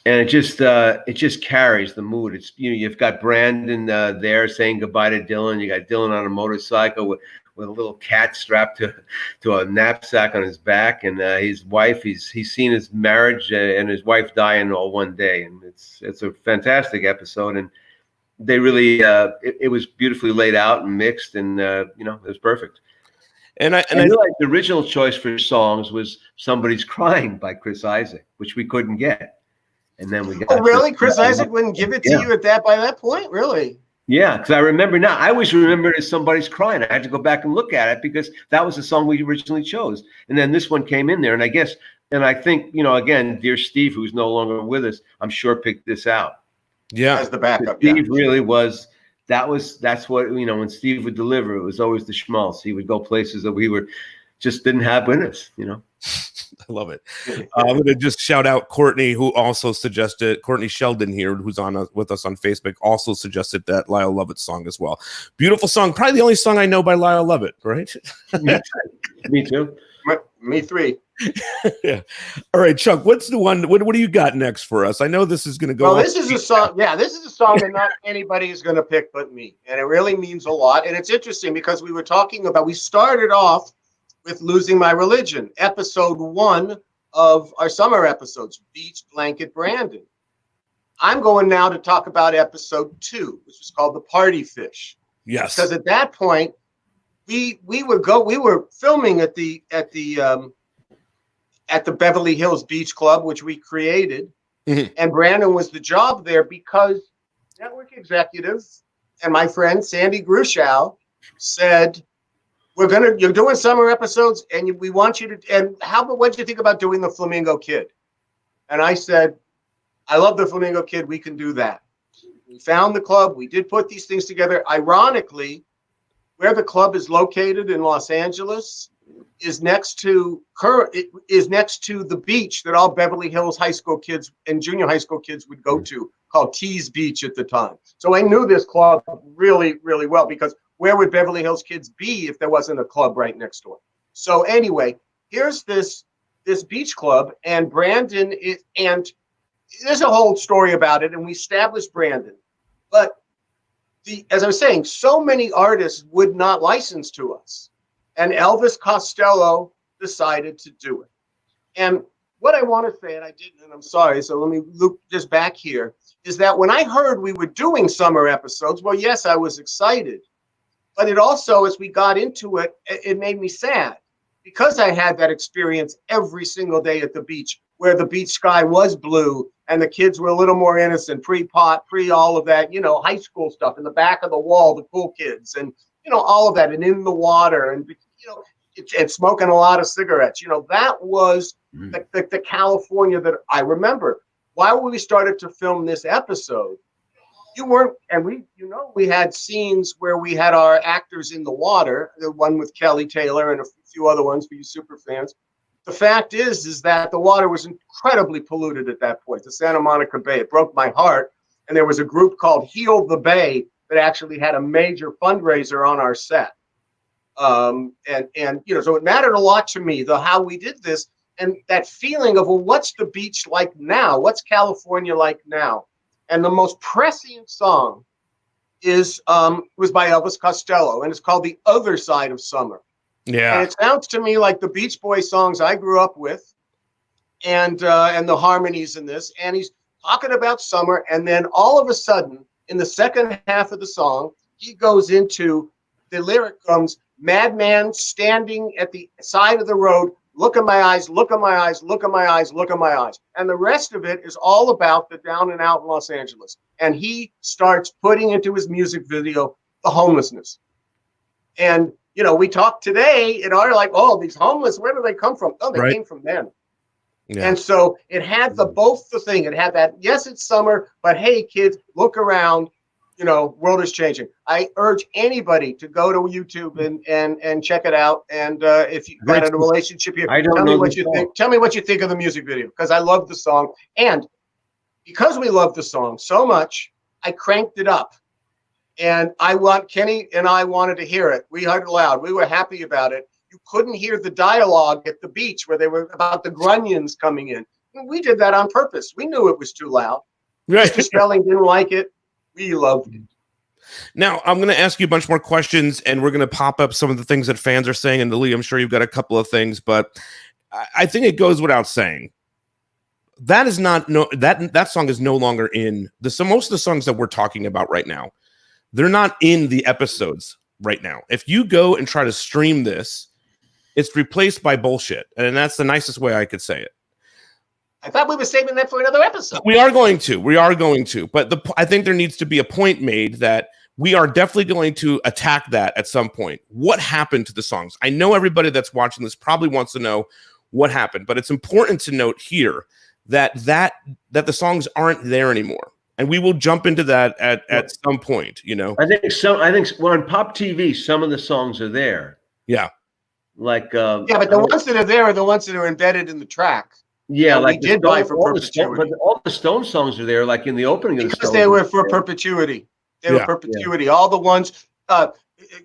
And it just carries the mood. It's you've got Brandon there saying goodbye to Dylan. You got Dylan on a motorcycle with a little cat strapped to a knapsack on his back, and his wife. He's seen his marriage and his wife dying all one day, and it's a fantastic episode. And they really it was beautifully laid out and mixed, and it was perfect. And I realized the original choice for songs was Somebody's Crying by Chris Isaak, which we couldn't get. And then we got. Oh, really? Chris Isaak wouldn't give it to you by that point? Really? Yeah, because I remember now. I always remember it as Somebody's Crying. I had to go back and look at it because that was the song we originally chose. And then this one came in there, and I think again, dear Steve, who's no longer with us, I'm sure picked this out. Yeah, as the backup. Steve really was. That's what when Steve would deliver, it was always the schmaltz. He would go places that we just didn't have in us. I love it. I'm going to just shout out Courtney, who also suggested, Courtney Sheldon here, who's on with us on Facebook, also suggested that Lyle Lovett song as well. Beautiful song. Probably the only song I know by Lyle Lovett, right? Me too. Me three. Yeah. All right, Chuck, what's the one? What do you got next for us? I know this is going to go. Well, this is a song. Yeah, this is a song that not anybody is going to pick but me. And it really means a lot. And it's interesting because we started off with Losing My Religion, episode 1 of our summer episodes, Beach Blanket Brandon. I'm going now to talk about episode 2, which is called The Party Fish. Yes. Because at that point, we were filming at the Beverly Hills Beach Club, which we created. Mm-hmm. And Brandon was the job there because network executive and my friend Sandy Grushow said, you're doing summer episodes and we want you to, and what do you think about doing the Flamingo Kid? And I said, I love the Flamingo Kid. We can do that. We found the club. We did put these things together. Ironically, where the club is located in Los Angeles is next to the beach that all Beverly Hills high school kids and junior high school kids would go to, called Tees Beach at the time. So I knew this club really, really well, because where would Beverly Hills kids be if there wasn't a club right next door? So anyway, here's this beach club, and Brandon and there's a whole story about it, and we established Brandon. But as I was saying, so many artists would not license to us. And Elvis Costello decided to do it. And what I want to say, and I didn't, and I'm sorry, so let me loop this back here, is that when I heard we were doing summer episodes, well, yes, I was excited. But it also, as we got into it, it made me sad, because I had that experience every single day at the beach, where the beach sky was blue and the kids were a little more innocent, pre-pot, all of that, high school stuff in the back of the wall, the cool kids, and all of that, and in the water, and and smoking a lot of cigarettes. That was the California that I remember. While we started to film this episode, we had scenes where we had our actors in the water, the one with Kelly Taylor and a few other ones for you super fans. The fact is that the water was incredibly polluted at that point, the Santa Monica Bay. It broke my heart. And there was a group called Heal the Bay that actually had a major fundraiser on our set. So it mattered a lot to me, how we did this, and that feeling of, well, what's the beach like now? What's California like now? And the most prescient song was by Elvis Costello, and it's called The Other Side of Summer. Yeah. And it sounds to me like the Beach Boys songs I grew up with, and the harmonies in this. And he's talking about summer, and then all of a sudden, in the second half of the song, he goes into the lyric comes, madman standing at the side of the road, look at my eyes, look at my eyes, look at my eyes, look at my eyes. And the rest of it is all about the down and out in Los Angeles. And he starts putting into his music video the homelessness. And we talked today and are like, oh, these homeless, where do they come from? Oh, they came from them. Yeah. And so it had both the thing. It had that, yes, it's summer, but hey, kids, look around. World is changing. I urge anybody to go to YouTube and check it out. And if you've got a relationship here, tell me what you think. Tell me what you think of the music video, because I love the song. And because we love the song so much, I cranked it up. And Kenny and I wanted to hear it. We heard it loud. We were happy about it. You couldn't hear the dialogue at the beach where they were about the grunions coming in. We did that on purpose. We knew it was too loud. Right. Mr. Spelling didn't like it. We loved it. Now, I'm going to ask you a bunch more questions, and we're going to pop up some of the things that fans are saying. And Lee, I'm sure you've got a couple of things, but I think it goes without saying. That is not that song is no longer in most of the songs that we're talking about right now. They're not in the episodes right now. If you go and try to stream this, it's replaced by bullshit. And that's the nicest way I could say it. I thought we were saving that for another episode. We are going to. But I think there needs to be a point made that we are definitely going to attack that at some point. What happened to the songs? I know everybody that's watching this probably wants to know what happened, but it's important to note here that the songs aren't there anymore. And we will jump into that at some point, I think on Pop TV, some of the songs are there. Yeah. Like but the ones that are there are the ones that are embedded in the track. Yeah, like we did buy for perpetuity. But all the Stone songs are there, like in the opening of the Stones. They were for perpetuity. They were perpetuity. Yeah. All the ones,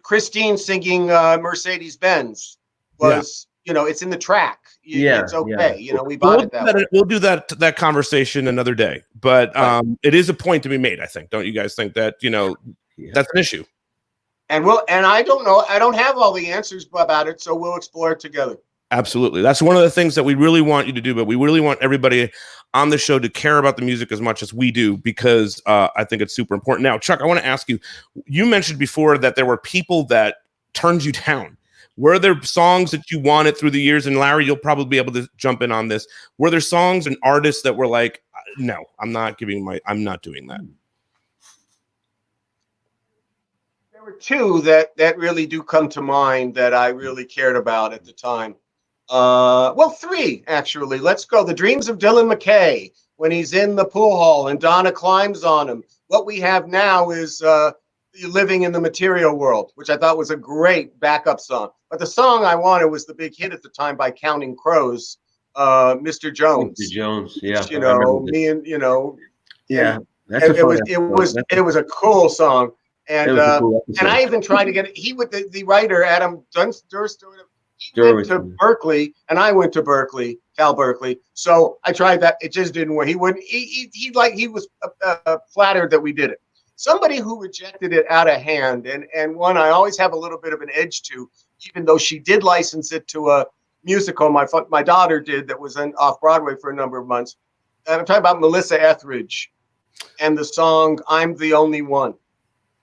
Christine singing Mercedes Benz was, it's in the track. It's okay. We bought it that way. We'll do that conversation another day. But it is a point to be made, I think. Don't you guys think that, that's an issue? And I don't know. I don't have all the answers about it, so we'll explore it together. Absolutely. That's one of the things that we really want you to do, but we really want everybody on the show to care about the music as much as we do, because I think it's super important. Now, Chuck, I want to ask you, you mentioned before that there were people that turned you down. Were there songs that you wanted through the years? And Larry, you'll probably be able to jump in on this. Were there songs and artists that were like, no, I'm not doing that? There were two that really do come to mind that I really cared about at the time. Three, actually. Let's go. The Dreams of Dylan McKay, when he's in the pool hall and Donna climbs on him. What we have now is Living in the Material World, which I thought was a great backup song. But the song I wanted was the big hit at the time by Counting Crows, Mr. Jones. Mr. Jones, yeah. Yeah. It was a cool song. And I even tried to get it. The writer, Adam Durst, he went to Berkeley, and I went to Berkeley, Cal Berkeley. So I tried that. It just didn't work. He wouldn't. He was flattered that we did it. Somebody who rejected it out of hand, and one I always have a little bit of an edge to, even though she did license it to a musical. My daughter did, that was off Broadway for a number of months. And I'm talking about Melissa Etheridge and the song "I'm the Only One."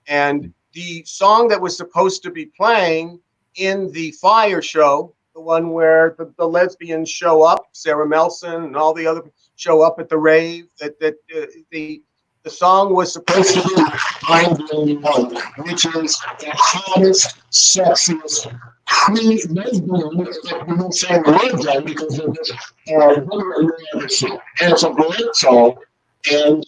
And the song that was supposed to be playing in the Fire show, the one where the lesbians show up, Sarah Melson and all the other show up at the rave, the song was supposed to be "I'm the Only One," which is the hottest, sexiest, lesbian, we don't say the word then because of this, and it's a great song. And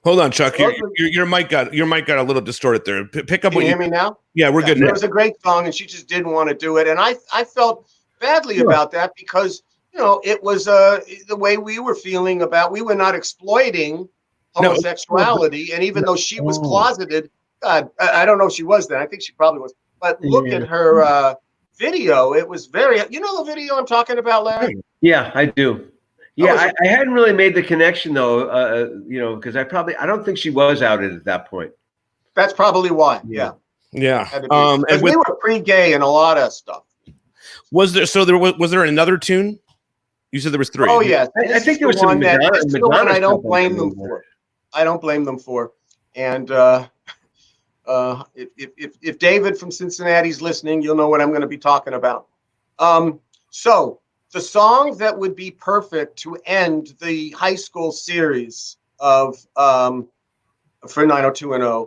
hold on, Chuck. Your mic got a little distorted there. Pick up. Can you hear me now? Yeah, we're good now. It was a great song, and she just didn't want to do it, and I felt badly about that because it was the way we were feeling about. We were not exploiting homosexuality, and even though she was closeted, God, I don't know if she was then. I think she probably was. But look at her video. It was very. You know the video I'm talking about, Larry? Yeah, I do. Yeah, I hadn't really made the connection though, because I don't think she was outed at that point. That's probably why. Yeah. And we were pre-gay and a lot of stuff. Was there another tune? You said there was three. Oh yes, I think there was some Madonna. I don't blame them for. I don't blame them for. And if David from Cincinnati's listening, you'll know what I'm going to be talking about. So. The song that would be perfect to end the high school series of for 90210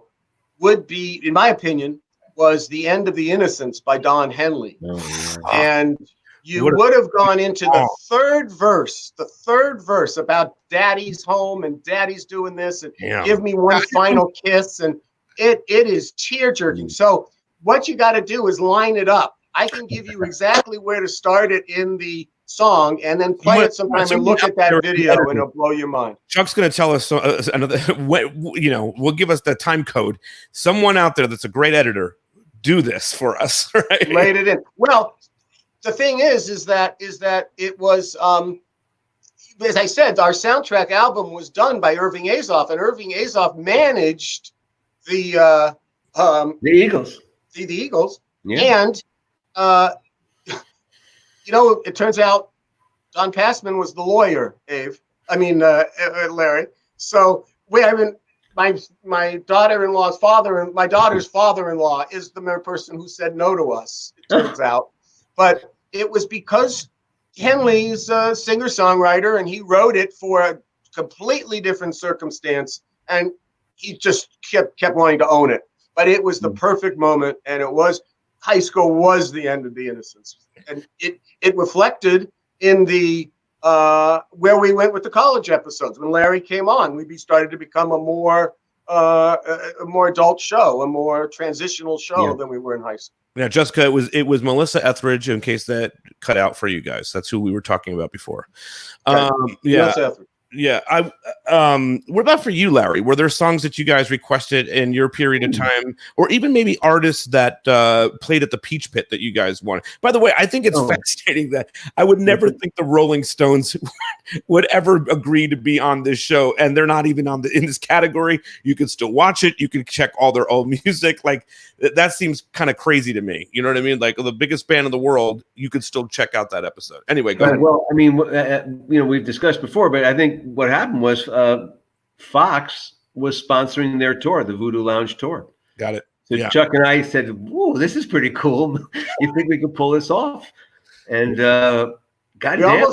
would be, in my opinion, was "The End of the Innocents" by Don Henley. And you would have gone into the third verse about Daddy's home and Daddy's doing this and give me one final kiss, and it is tear-jerking. So what you got to do is line it up. I can give you exactly where to start it in the song and then play it sometime and look at that video and it'll blow your mind. Chuck's going to tell us another, we'll give us the time code. Someone out there that's a great editor, do this for us, right? Laid it in. Well, the thing is that it was, as I said, our soundtrack album was done by Irving Azoff, and Irving Azoff managed the Eagles. The Eagles. Yeah. And it turns out Don Passman was the lawyer, Larry. So my daughter-in-law's father and my daughter's father-in-law is the person who said no to us, it turns out. But it was because Henley's a singer-songwriter and he wrote it for a completely different circumstance, and he just kept wanting to own it. But it was the perfect moment, and it was high school was the end of the innocence, and it reflected in the where we went with the college episodes. When Larry came on, we started to become a more adult show, a more transitional show than we were in high school. Yeah, Jessica, it was Melissa Etheridge, in case that cut out for you guys. That's who we were talking about before. Melissa Etheridge. Yeah. What about for you, Larry? Were there songs that you guys requested in your period of time, or even maybe artists that played at the Peach Pit that you guys wanted? By the way, I think it's fascinating that I would never think the Rolling Stones would ever agree to be on this show, and they're not even in this category. You can still watch it. You can check all their old music. Like that seems kind of crazy to me. You know what I mean? Like the biggest band in the world, you could still check out that episode. Anyway, go ahead. Well, I mean, we've discussed before, but I think what happened was Fox was sponsoring their tour, the Voodoo Lounge tour. Got it. So Chuck and I said, "Whoa, this is pretty cool. You think we could pull this off?" And goddamn,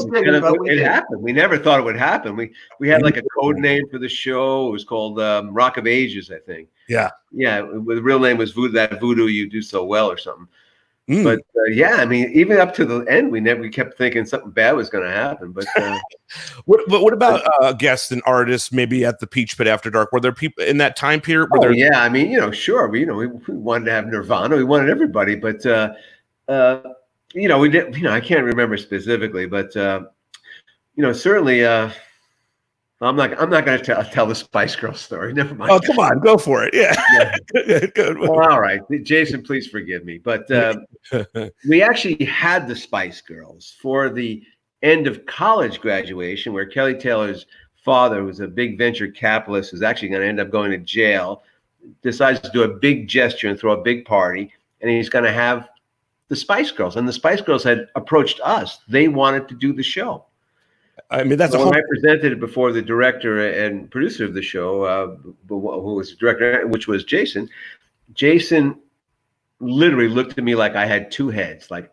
it happened. We never thought it would happen. We had like a code name for the show. It was called Rock of Ages, I think. Yeah. The real name was Voodoo You Do So Well or something. But I mean, even up to the end, we kept thinking something bad was going to happen. But what about guests and artists maybe at the Peach Pit After Dark? Were there people in that time period? I mean, sure. We wanted to have Nirvana. We wanted everybody, but we did. I can't remember specifically, but certainly. I'm not going to tell the Spice Girls story. Never mind. Oh, come on, go for it. Yeah. Good. Well, all right, Jason, please forgive me, but we actually had the Spice Girls for the end of college graduation, where Kelly Taylor's father, who was a big venture capitalist, is actually going to end up going to jail. Decides to do a big gesture and throw a big party, and he's going to have the Spice Girls. And the Spice Girls had approached us; they wanted to do the show. I mean, that's when I presented it before the director and producer of the show, who was the director, which was Jason. Jason literally looked at me like I had two heads. Like,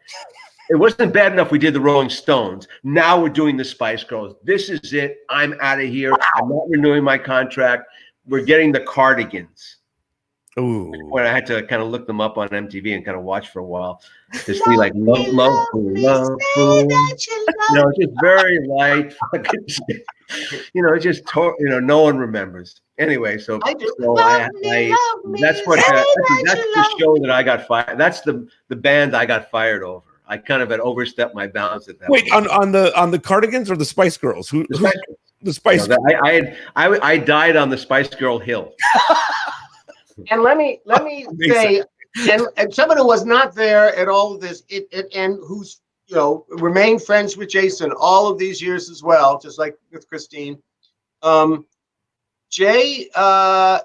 it wasn't bad enough we did the Rolling Stones. Now we're doing the Spice Girls. This is it. I'm out of here. I'm not renewing my contract. We're getting the Cardigans. Ooh. When I had to kind of look them up on MTV and kind of watch for a while to see like love fool. Just very light. No one remembers. Anyway, so that's the show that I got fired. That's the band I got fired over. I kind of had overstepped my bounds at that point. Wait, on the Cardigans or the Spice Girls? The Spice Girls. I died on the Spice Girl hill. And let me say, and someone who was not there at all of this, and who's remained friends with Jason all of these years as well, just like with Christine. Jay, all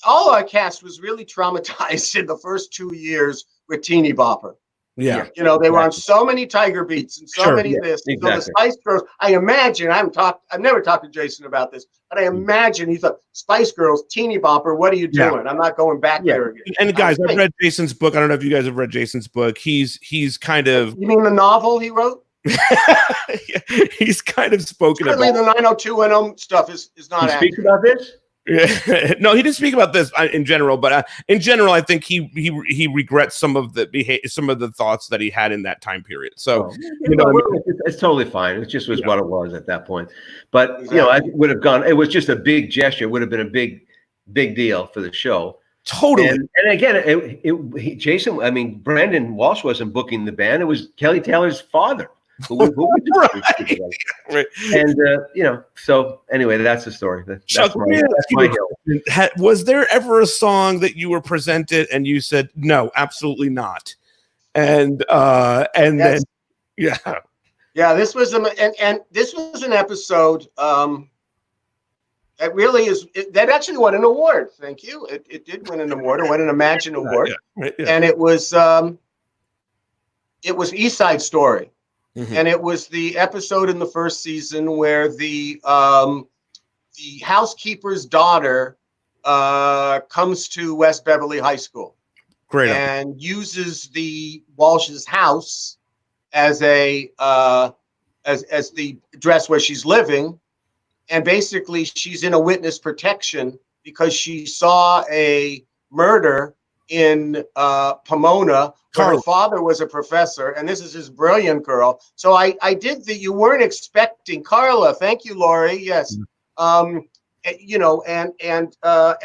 our cast was really traumatized in the first 2 years with Teeny Bopper. Yeah. They were on so many Tiger Beats and so many this. Exactly. So the Spice Girls, I imagine, I've never talked to Jason about this, but I imagine he thought, Spice Girls, Teeny Bopper, what are you doing? I'm not going back there again. And guys, I've read Jason's book. I don't know if you guys have read Jason's book. He's kind of... You mean the novel he wrote? He's kind of spoken about... Certainly the 90210 stuff is not accurate. Speak about this? Yeah. No, he didn't speak about this in general, but in general, I think he regrets some of the thoughts that he had in that time period. So it's totally fine. It just was what it was at that point. But I would have gone. It was just a big gesture. It would have been a big deal for the show. Totally. And again, Jason. I mean, Brandon Walsh wasn't booking the band. It was Kelly Taylor's father. Right. And so anyway, that's the story. That's my hill. Was there ever a song that you were presented and you said no, absolutely not? And then this was this was an episode that really that actually won an award. Thank you. It did win an award. It won an Imagine Award, and it was East Side Story. Mm-hmm. And it was the episode in the first season where the housekeeper's daughter comes to West Beverly High School, and uses the Walsh's house as the address where she's living, and basically she's in a witness protection because she saw a murder in Pomona. Her father was a professor, and this is his brilliant girl. So I did that. You weren't expecting Carla. Thank you, Lori. Yes. And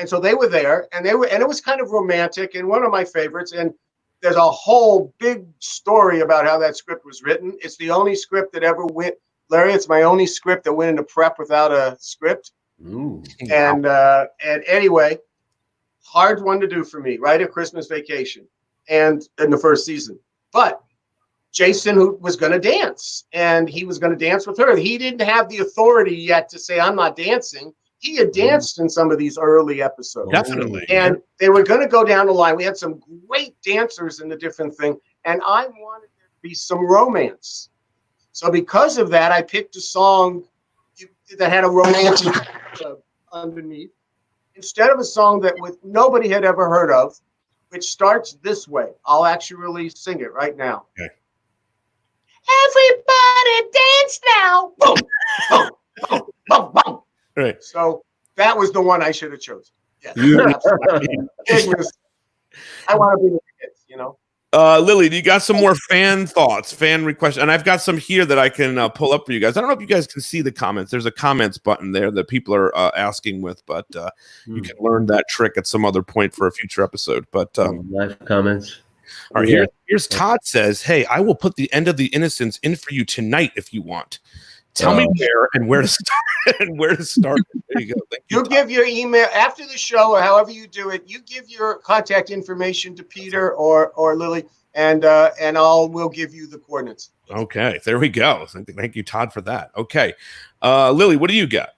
so they were there, and it was kind of romantic and one of my favorites. And there's a whole big story about how that script was written. It's the only script that ever Larry, it's my only script that went into prep without a script. Ooh. And anyway, hard one to do for me, right at Christmas vacation and in the first season. But Jason, who was going to dance, and he was going to dance with her. He didn't have the authority yet to say, I'm not dancing. He had danced in some of these early episodes. Definitely. And they were going to go down the line. We had some great dancers in the different thing. And I wanted there to be some romance. So because of that, I picked a song that had a romantic underneath, instead of a song that nobody had ever heard of, which starts this way. I'll actually sing it right now. Okay. Everybody dance now. Boom, boom, boom, boom, boom. Right. So that was the one I should have chosen. Yes. I want to be with the kids, you know. Lily, do you got some more fan thoughts, fan requests? And I've got some here that I can pull up for you guys. I don't know if you guys can see the comments. There's a comments button there that people are asking with, but you can learn that trick at some other point for a future episode. But live comments. All right, here's Todd says, "Hey, I will put the End of the Innocence in for you tonight if you want. Tell me where to start and where to start." There you go. Thank you. You give your email after the show or however you do it. You give your contact information to Peter or Lily, and we'll give you the coordinates. Okay, there we go. Thank you, Todd, for that. Okay, Lily, what do you got?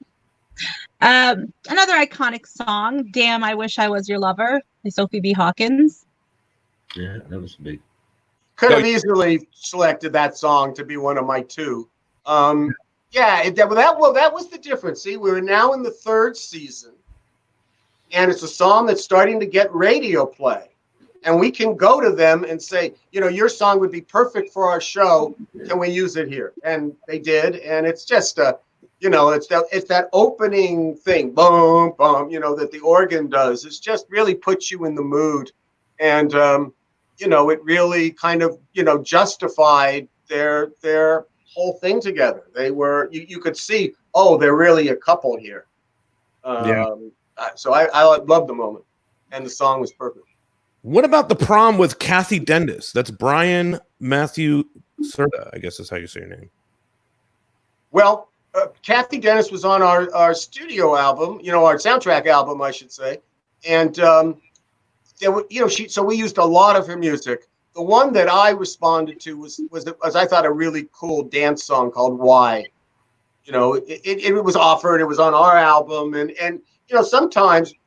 Another iconic song, "Damn, I Wish I Was Your Lover" by Sophie B. Hawkins. Yeah, that was big. Could have easily selected that song to be one of my two. That was the difference. See, we're now in the third season, and it's a song that's starting to get radio play. And we can go to them and say, you know, your song would be perfect for our show. Can we use it here? And they did. And it's just, it's that opening thing, boom, boom, that the organ does. It just really puts you in the mood. And, it really kind of, justified their whole thing together. They were, you could see, they're really a couple here. So I loved the moment, and the song was perfect. What about the prom with Kathy Dennis? That's Brian Matthew Serta, I guess is how you say your name. Well, Kathy Dennis was on our studio album, our soundtrack album, I should say. And, so we used a lot of her music. The one that I responded to was I thought, a really cool dance song called "Why." It was offered. It was on our album, and sometimes you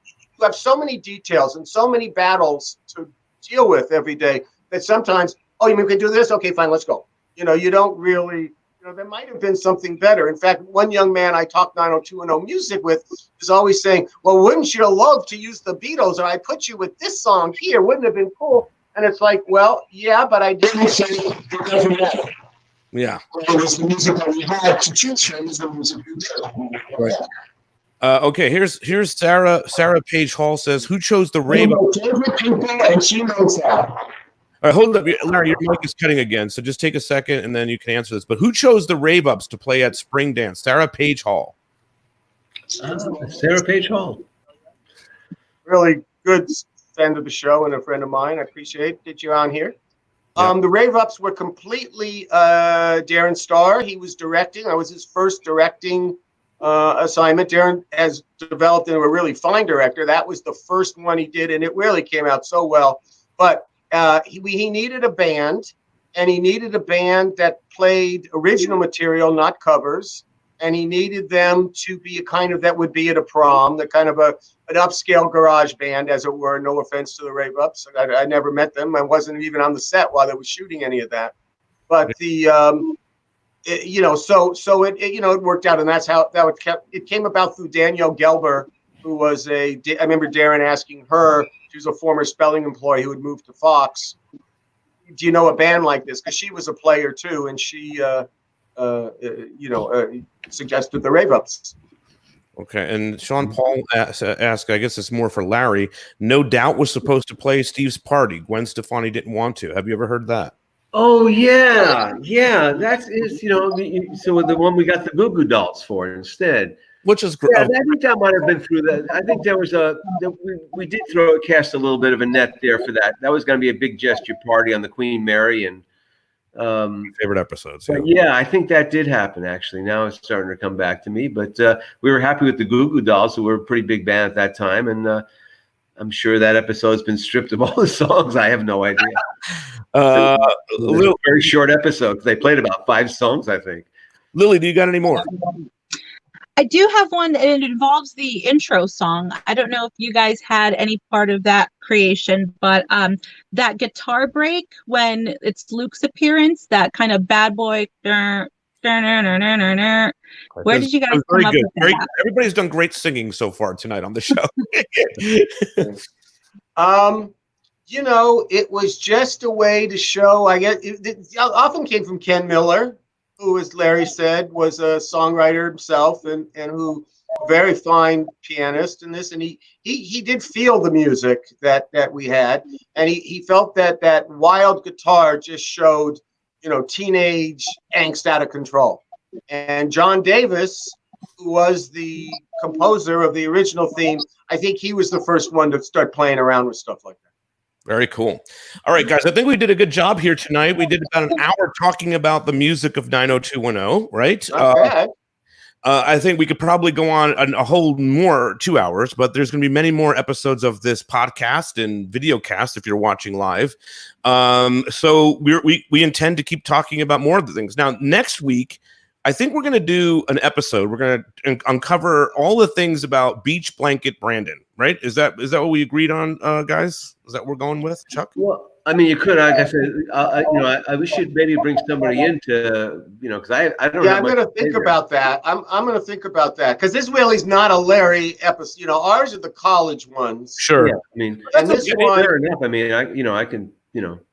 have so many details and so many battles to deal with every day that sometimes, you mean we can do this? Okay, fine, let's go. You don't really. There might have been something better. In fact, one young man I talked 90210 Music with is always saying, "Well, wouldn't you love to use the Beatles? Or I put you with this song here. Wouldn't it have been cool?" And it's like, well, yeah, but I didn't say it doesn't matter. Yeah. It was the music that we had to choose from. Is the music we did. Right. Okay, here's Sarah Page Hall says, "Who chose the rave?" Favorite people, and she knows that. All right, hold up, Larry. Your mic is cutting again, so just take a second and then you can answer this. But who chose the Rave Ups to play at Spring Dance? Sarah Page Hall. Sarah Page Hall. Really good friend of the show and a friend of mine. I appreciate that you're on here. Yeah. The Rave Ups were completely Darren Starr. He was directing. I was his first directing assignment. Darren has developed into a really fine director. That was the first one he did, and it really came out so well. But he needed a band, and he needed a band that played original material, not covers. And he needed them to be a kind of that would be at a prom, the kind of an upscale garage band, as it were. No offense to the Rave Ups. I never met them. I wasn't even on the set while they were shooting any of that. But it worked out, and that's how it came about through Danielle Gelber, who was I remember Darren asking her. She was a former spelling employee who had moved to Fox. Do you know a band like this? Because she was a player too, and she, suggested the Rave Ups. Okay, and Sean Paul asked, I guess it's more for Larry. No Doubt was supposed to play Steve's Party. Gwen Stefani didn't want to. Have you ever heard that? Oh yeah. That is, so the one we got the Goo Goo Dolls for instead. Which is great. Yeah, I think that might have been through that. I think there was we did cast a little bit of a net there for that. That was going to be a big gesture party on the Queen Mary, and Favorite episodes. Yeah, I think that did happen, actually. Now it's starting to come back to me. But we were happy with the Goo Goo Dolls, who were a pretty big band at that time. And I'm sure that episode's been stripped of all the songs. I have no idea. A very short episode. They played about 5 songs, I think. Lily, do you got any more? I do have one, and it involves the intro song. I don't know if you guys had any part of that creation, but that guitar break when it's Luke's appearance, that kind of bad boy. Where did you guys come up with that? Everybody's done great singing so far tonight on the show. It was just a way to show. I guess it often came from Ken Miller, who, as Larry said, was a songwriter himself and who very fine pianist in this. And he did feel the music that we had. And he felt that wild guitar just showed, teenage angst out of control. And John Davis, who was the composer of the original theme, I think he was the first one to start playing around with stuff like that. Very cool. All right, guys, I think we did a good job here tonight. We did about an hour talking about the music of 90210, right? Not bad. I think we could probably go on a whole more 2 hours, but there's going to be many more episodes of this podcast and video cast if you're watching live. So we intend to keep talking about more of the things. Now, next week, I think we're going to do an episode. We're going to uncover all the things about Beach Blanket Brandon, right? Is that what we agreed on, guys? Is that what we're going with, Chuck? Well, I mean, you could, like I said, we should maybe bring somebody in to, because I don't. Yeah, I'm going to think about that. I'm going to think about that because this really is not a Larry episode. Ours are the college ones. Sure. Yeah, I mean, and this one, fair enough. I mean, I can.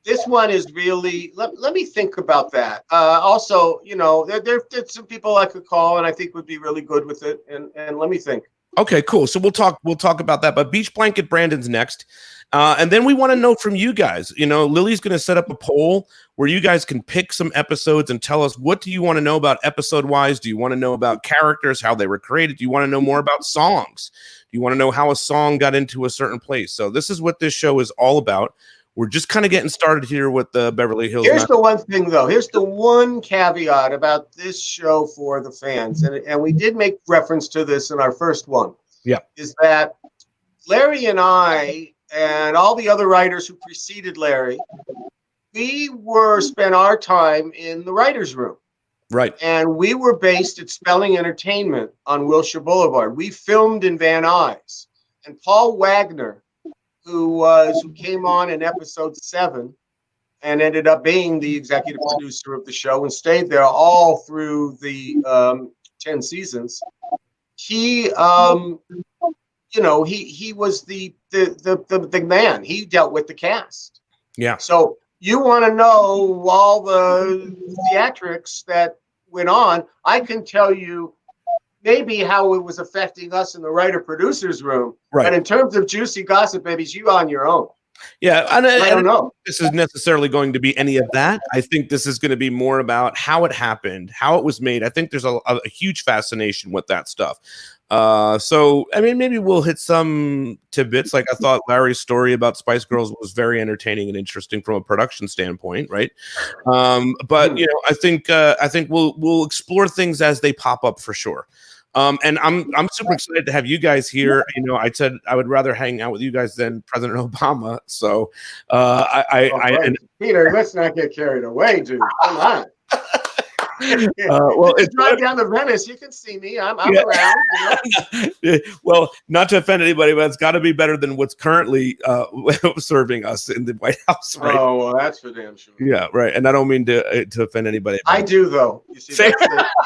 This one is really. Let me think about that. Also, there's some people I could call and I think would be really good with it. And let me think. Okay, cool. So we'll talk about that. But Beach Blanket Brandon's next. And then we want to know from you guys. Lily's going to set up a poll where you guys can pick some episodes and tell us, what do you want to know about episode-wise? Do you want to know about characters, how they were created? Do you want to know more about songs? Do you want to know how a song got into a certain place? So this is what this show is all about. We're just kind of getting started here with the Beverly Hills. Here's the one thing, though. Here's the one caveat about this show for the fans. And we did make reference to this in our first one. Yeah. Is that Larry and I and all the other writers who preceded Larry, we spent our time in the writer's room. Right. And we were based at Spelling Entertainment on Wilshire Boulevard. We filmed in Van Nuys. And Paul Wagner, who came on in episode 7 and ended up being the executive producer of the show and stayed there all through the 10 seasons. He was the man. He dealt with the cast. Yeah. So you want to know all the theatrics that went on. I can tell you maybe how it was affecting us in the writer-producer's room. Right. But in terms of juicy gossip, babies, you on your own. Yeah, I don't know. This is necessarily going to be any of that. I think this is going to be more about how it happened, how it was made. I think there's a huge fascination with that stuff. So, I mean, maybe we'll hit some tidbits. Like I thought Larry's story about Spice Girls was very entertaining and interesting from a production standpoint, right? But I think we'll explore things as they pop up for sure. And I'm super excited to have you guys here. I said I would rather hang out with you guys than President Obama. So, Peter, let's not get carried away, dude. Come on. Well, it's drive down to Venice. You can see me. I'm around. Well, not to offend anybody, but it's got to be better than what's currently serving us in the White House. Right? Oh, well, that's for damn sure. Yeah, right. And I don't mean to offend anybody. I do, though. You see,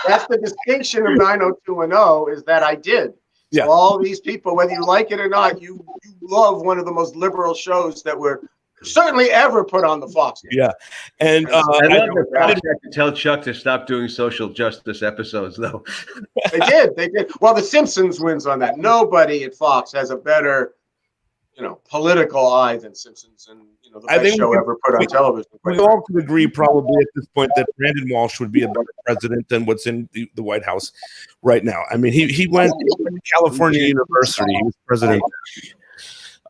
that's the distinction of 90210 is that I did. Yeah. So all these people, whether you like it or not, you love one of the most liberal shows that were certainly ever put on the Fox. Yeah, and I love the fact to tell Chuck to stop doing social justice episodes, though. They did. Well, The Simpsons wins on that. Nobody at Fox has a better, political eye than Simpsons, and the best show ever put on television. We all could agree, probably at this point, that Brandon Walsh would be a better president than what's in the White House right now. I mean, he went to California University. He was president.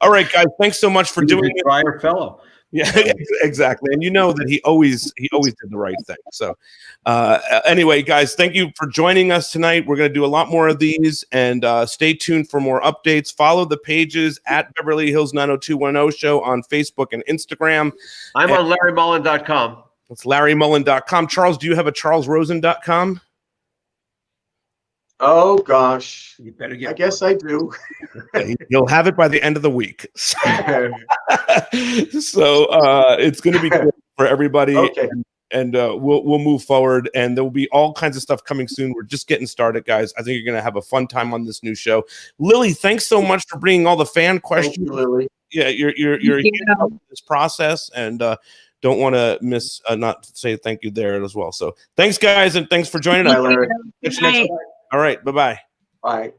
All right, guys, thanks so much for doing it. Prior fellow. Yeah, exactly. And you know that he always did the right thing. So anyway, guys, thank you for joining us tonight. We're going to do a lot more of these, and stay tuned for more updates. Follow the pages at Beverly Hills 90210 Show on Facebook and Instagram. I'm on LarryMollin.com. It's LarryMollin.com. Charles, do you have a CharlesRosin.com? Oh gosh, You better get. I guess I do. You'll have it by the end of the week. So it's going to be good for everybody. Okay. And we'll move forward, and there will be all kinds of stuff coming soon. We're just getting started, guys. I think you're going to have a fun time on this new show. Lily, thanks so much for bringing all the fan questions. Thank you, Lily. Yeah, you're in this process, and don't want to miss not say thank you there as well. So thanks, guys, and thanks for joining us. Larry. All right, bye-bye. Bye.